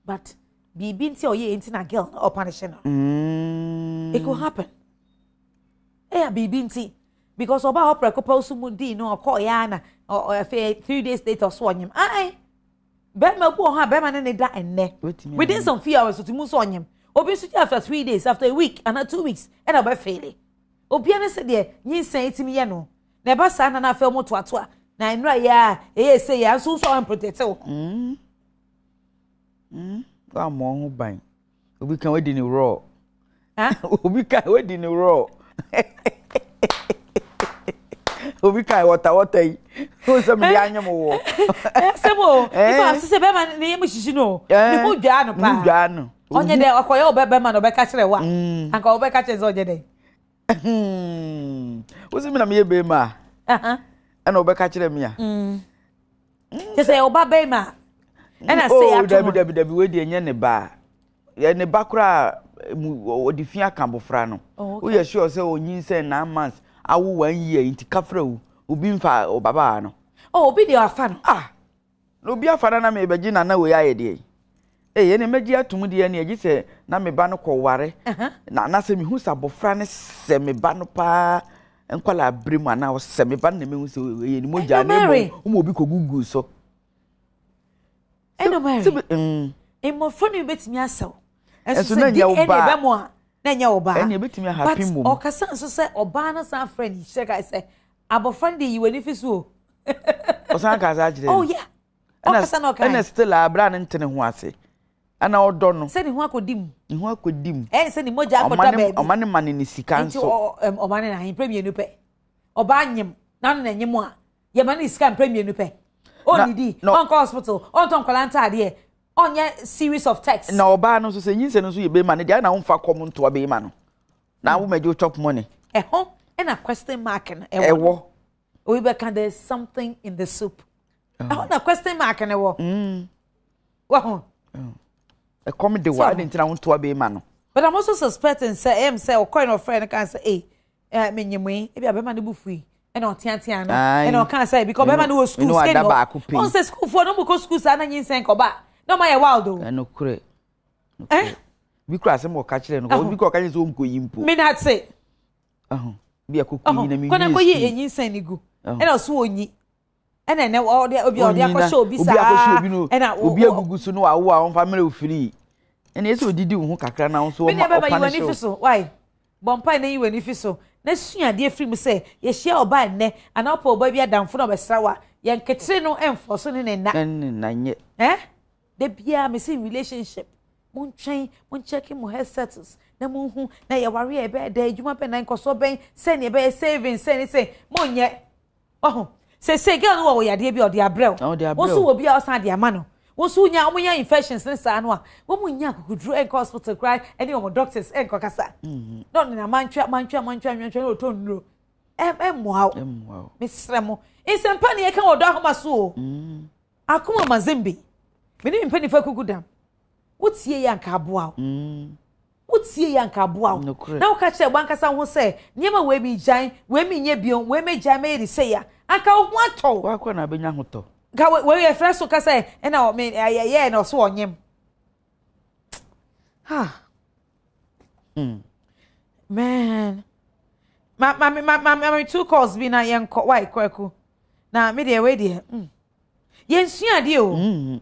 But be been till ye ain't a girl or punishing. It could happen. Be binti because oba opera couple sumundi no call yana or a 3 days later swan him. Aye. Bema po ha bema ne da enne. Within some few hours to move on him. Obi after 3 days, after a week, and 2 weeks, and I'll be failing. Obi ana said there, yin say to me no. Never san na feel mo to atwa. Na nra ya, say ya so so protect o. Go mo hu ban. Obi kan we di ni raw. Huh? Obi kan we di ni raw. Obi kai water yi o se me anya mo se mo if se be ma ne yem shishi no ne ho dwa no pa dwa no onye de akoye obebe ma no be ka kire wa anka obe ka kire zo onye de o se me na me be ma ana obe ka kire me a je se oba be ma ana se ya to dabi we de enye ne ba ye ne ba kura odi fia kan bofra no o ye sure say onyin say 9 months awu 1 year inti kafra u obi mfa o baba no obi de afa no no obi afa na me beji na we aye de ye ne meji atum de ne agi se na me ba no ko ware na se me hu sa bofra ne se me ba no pa enkwala bremu ana o se me ba na me hu se ye ni moja ne mo obi ko gugu so eno mary mo foni betimi asaw eso na nya oba na nya oba enya betimi happy mum o kasa so say oba na san friend sheka say abofan de yi wani fisu o san ka za jire oh yeah o kasa no kan na still abra na ntene ho ase ana odo no say ni ho akodim say ni moja akota baby o mane mane ni sika nso o mane na hin premier nu pe oba nyem na no na nyem a ye mane sika premier nu pe o nidi on hospital on ton kwalanta de onye series of texts na oba no so se nyinse no so ye be ma ne dia na wonfa kom nto oba ma no na wo mejo chop money and a question mark ewo we be can there's something in the soup a question mark ewo wo e come the word ntina wonto oba ma no but I'm also suspecting say o coin of friend can say menyemwe e bia be ma ne bufui e na otiatia no e na o can say because be ma no school schedule on say school for no go school sa na nyinse nkoba no my wild o no kure bi kura se mo ka kire no bi ko ka nyi so mko yimpo me not say bi akuku yi na mi kona ko yi enyinsa ni gu e na so onyi e na obi akosho obi sa obi akosho obi no obi agugu so no awo a on family ofiri And yes, we did who kakra now so me never you any fiso. Why? Bompa na you any fiso. Na sua de free me say, ye share oba nne, ana opa oba bia damfo na obesrawa. Ye nketre no enforce ne na. Na nye. De bia me say relationship. Mon check mo health status. Na mon hu na ye ware e be da adwuma pe na nkoso ben say ne be saving say mon ye. Oh, say girl no wo yade bi o de abrel. Wo so wo bia o san de ama no. Wo so nya o nya infections ne sa no a. Wo mo nya kokudru en hospital cry any of doctors en kokasa. No na mantwa no to nro. Wow. Misremo. Insempa ne ye kan Odo Ahomaso. Akuma mazembe. Me ni mpani fa kugudam. Wotie yanka aboa. Wotie yanka aboa. Na wo ka che bankasa ho se, niema we mi jan, we mi nye bion, we me jan me say ya. Anka ho ato. Wa kwa na benya ho to. Ga we ye fresh so ka say, e na me ye na so onyem. Ha. Man. My two calls be na yen why kwaku. Na me dey we dey. Yen sua de o.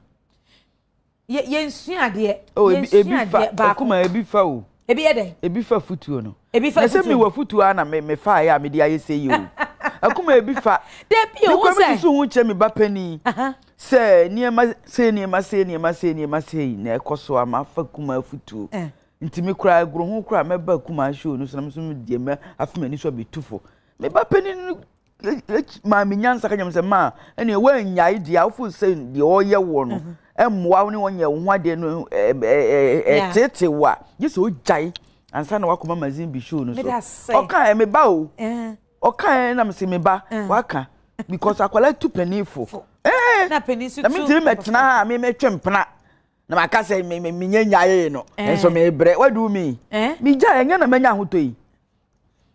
Yen sua de. Oh, ebi fa kuma ebi fa o. Ebi eden. Ebi fa futuo no. Ebi fa futuo. Na se mi wa futuo ana me fa ya me dey aye say you. Akuma ebi fa. Dey bi o say. Me so hu che me ba pani. Say niema na ekoso ama fa kuma futuo. Nti me kura agro ho kura me ba kuma show no so na me so me die me afemani so betufo. Me ba pani ma me nyansa kanyam se ma ene we nyae dia ofu se de oye wo no emmoa wo ne wonye wo ade no tete wa yese o jai ansa na wakoma mazin bi show no so oka me ba o oka na me se me ba waka because akwala tu penifo na penisu tu na me tiri metena ha me twempena na maka se me nyae no enso me bre what do me me jai enya na manya hoto yi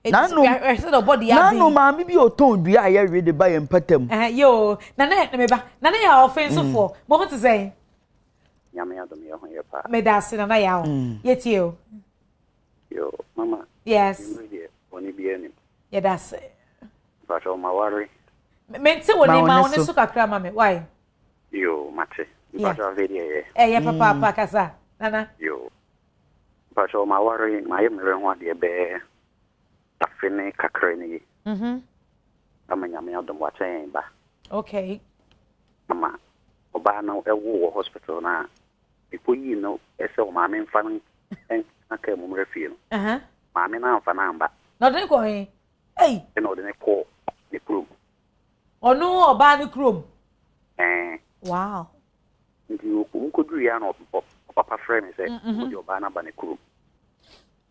Nanu ma mi bi o ton dua aye we de ba ye mpatam. Yo, na me ba. Na ya offensive for. Mo want to say. Nyame Adom ye ho ye pa. Me da se na ya o. Ye tie o. Yo, mama. Yes. Oni bi enim. Ye da se. Ba so ma worry. Me nti woni ma woni so kakra ma me. Why? Yo, mate. Ba so video ye. Ye papa kasa. Nana. Yo. Ba so ma worry, ma ye mre ho ade be. Afene kakra ni. Amanyame Adom wa chen ba. Okay. Mama, oba na ewo hospital na. Ipo yi no ese o ma me mfa en aka mu mrefi no. Ma me na mfa na mba. No den ko hin. Hey. E no den ko ni krum. Onu oba ni krum. Wow. Ndi o ko duru ya no papa friend say o oba na ba ni krum.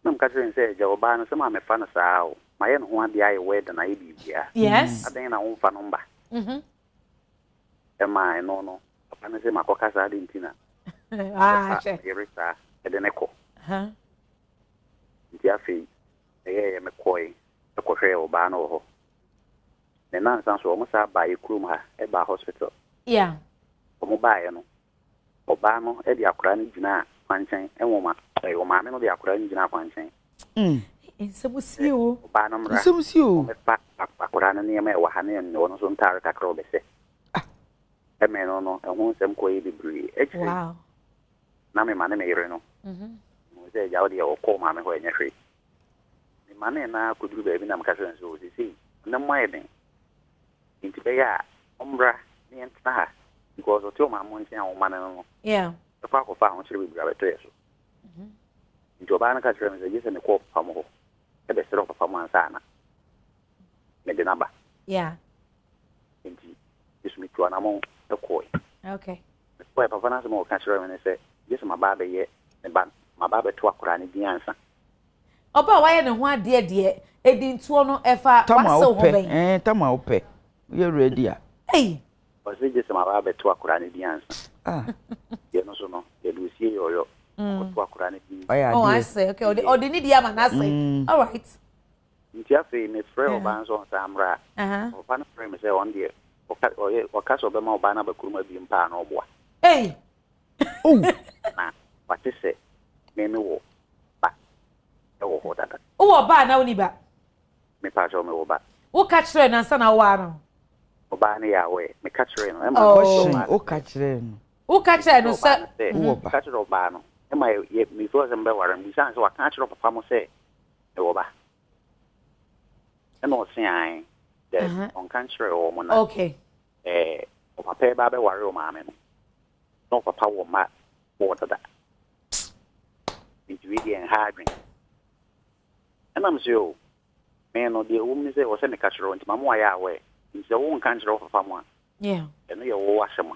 Nam ka tren say je oba no se ma me fa na saa o. Ma ye no ho ade aye wed na ye bibia. Yes. Aden na wo fa no mba. Ema no papa ne se makoka sa ade ntina. Che. Yerisa ede ne ko. Nti afi ye me koi e ko hwe oba no ho. Ne na san so mo sa ba ye krum ha e ba hospital. Yeah. Mo ba ye no. Oba no e di akura ni gina kwanchen e wo ma o ma me no di akura ni gina kwanchen. Insemusio. Oba no mra. Insemusio. Me pa akura na ne me wa ha ne no so ntare kakra obese. E me no e hu nsem ko ye bibri. Wow. Na me mane me yire no. Mo se ja odi o ko ma me ho enye hwe. Me mane na koduru ba bi na mka se so si na mo eden. Nti be ya omra ni entna ha because o ti o ma mo ntia o mane no. Yeah. E fa ko fa ho chire bibri abeto yeso. Nti oba na ka chire me se yese ne ko pa mo ho. E be sero papa mo ansa na. Me de naba. Yeah. Nti yesu mi tu anamo e ko. Okay. Boy papa na se mo ka chire me se yesu ma ba be ye ne ba ma ba be to akura ne din ansa. Oba wa ye ne ho ade de edi ntuo no efa wase ho ben. Tama ope. We ready a. Hey. O se yesu ma ba be to akura ne din ansa. Ye no so no ye do sie yo. To akura ne din. Oh, I say okay. O de need ya man I say. All right. Nti afi me frɛ oba nso nsa amra. Oba no frɛ me sɛ on de o ka so be ma oba na ba kuruma bi mpa na oboa. Hey. Oh. Na wate sɛ me wo ba. E wo ho dada. Wo ba na woni ba. Me pa so me wo ba. Wo ka kyerɛ na nsa na wo ano. Oba ne ya we me ka kyerɛ no. O ka kyerɛ no. Wo ka kyerɛ no sɛ wo ba. Ka kyerɛ oba no. Am I yet me first and better and we sound so I can't drop a farmer say, over. And not saying that on country or money. Okay. Of a pair baby warrior, mamma. No for power mat water that. It's really and hard. And I'm sure, man, or the woman say, was send a casserole into my way. It's the one country of a farmer. Yeah. And you're washing.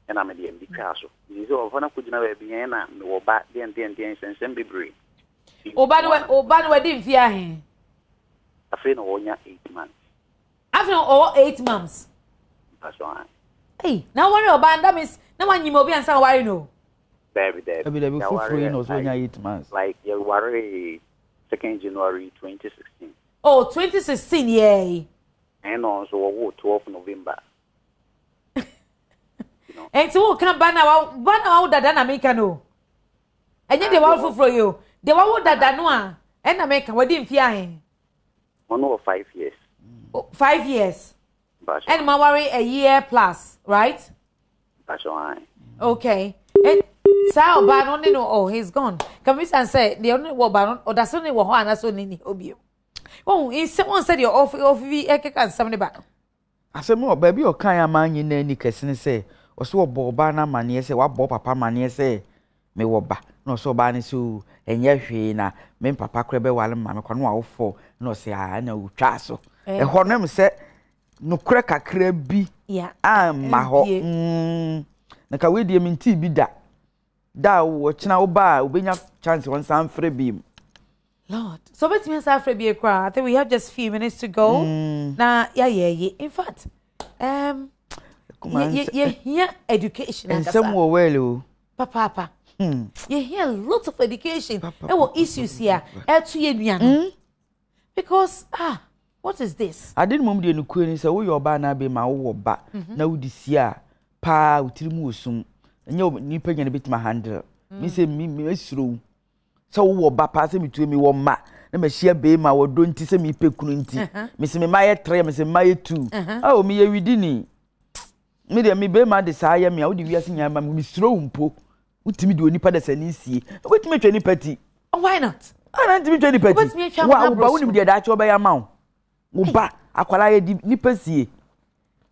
And I'm a DMD castle. This is all fun of putting away Vienna, no bad, the and be brave. Oh, by the way, didn't fear him. I feel no 8 months. After all 8 months. That's right. Hey, now one of band that means no one you be and say why no. Baby, for free knows when you 8 months. Like you worry 2nd January 2016. Oh, 2016, yay. And also 12 November. And so come back now that than America no. And yet they want for you. They want that no and America we didn't fear him. 1 or 5 years. 5 years. That's and my worry a year plus, right? That's right. Okay. And Sao Banon no oh he's gone. Come and say the only what Banon or that's only what and that's only obio. Oh, is someone said you're off the can somebody back. I said more baby or kind of man in any case and say or so Bobana money say what Bob Papa money say me woba no so bani so and yes na men papa crebe while mamma can wow for no say I know chaso. A hornem said no crack a crabby. Yeah, my ho naka we dear minty be that. Da watch now ba we have chance one some free beam. Lord, so let's me say be a crowd. I think we have just few minutes to go. Nah, yeah. In fact, yeah, education and some were well, Papa. You hear lots of education. There were issues here. Because what is this? I didn't mum the queen say, "Oh, your banner be my old back." Now this year, pa utilimusum, and you nipping a bit my handle. Me say me through. So wo ba pass me to me wo ma na me share be ma wo don ti se me pekunu nti me se me maye 3 me se maye 2 oh me ye widini me de me be ma de sa ya me wo de wiase nya ma me suro mpo utimi de onipa de sani sie wetimi twa ni party. Why not? Ana ntimi twa ni party wa ba woni de da cho be ya ma wo ba akwala ye di nipa sie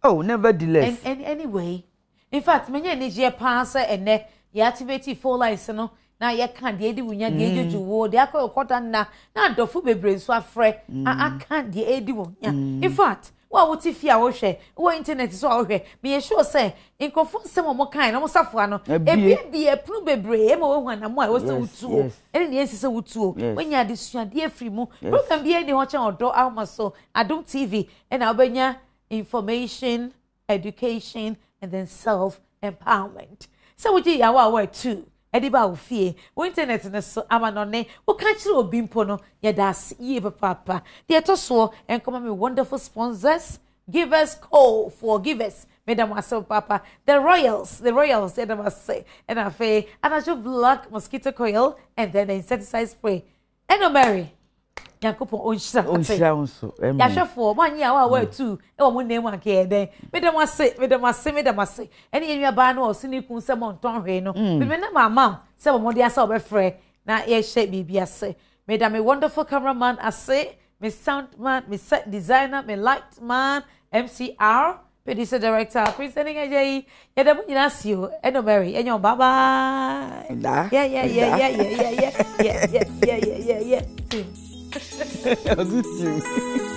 oh nevertheless and anyway in fact me nya ni je pass ene ya activate 4 lines no na ye kan de edi wunya de ejoju wo de akọ na dofu bebre so afre I can't de edi wunya in fact wa wuti fia wo hwe wo internet so wo hwe me ye sure say inkofo sem mo kan na mo safo ano e pru bebre e mo wo na mo a wo se wutuo ene ne ensise wutuo wenya de suade afri mu program bi e de ho cha Odo Ahomaso Adom TV and obenya information, education and then self empowerment. So we ji yawa wa too ediba ofie wo internet ne so amanone wo ka kire obi mpo no ye das ye papa de to so enkom me wonderful sponsors give us call for give us madam myself papa the royals said I say and I say and I just black mosquito coil and then the insecticide spray and Mary Yakupon onshira so ya shefo man ya wa tu e wo mo name ake den medam ase ene enua ba na o sini kun se mo nton hwe no me na mama se mo de asa obefre na ye she bibia se medam a wonderful cameraman ase me sound man me set designer me light man MCR producer director presenting AJ ya da bunyina sio eno Mary enyo bye bye yeah Good to you.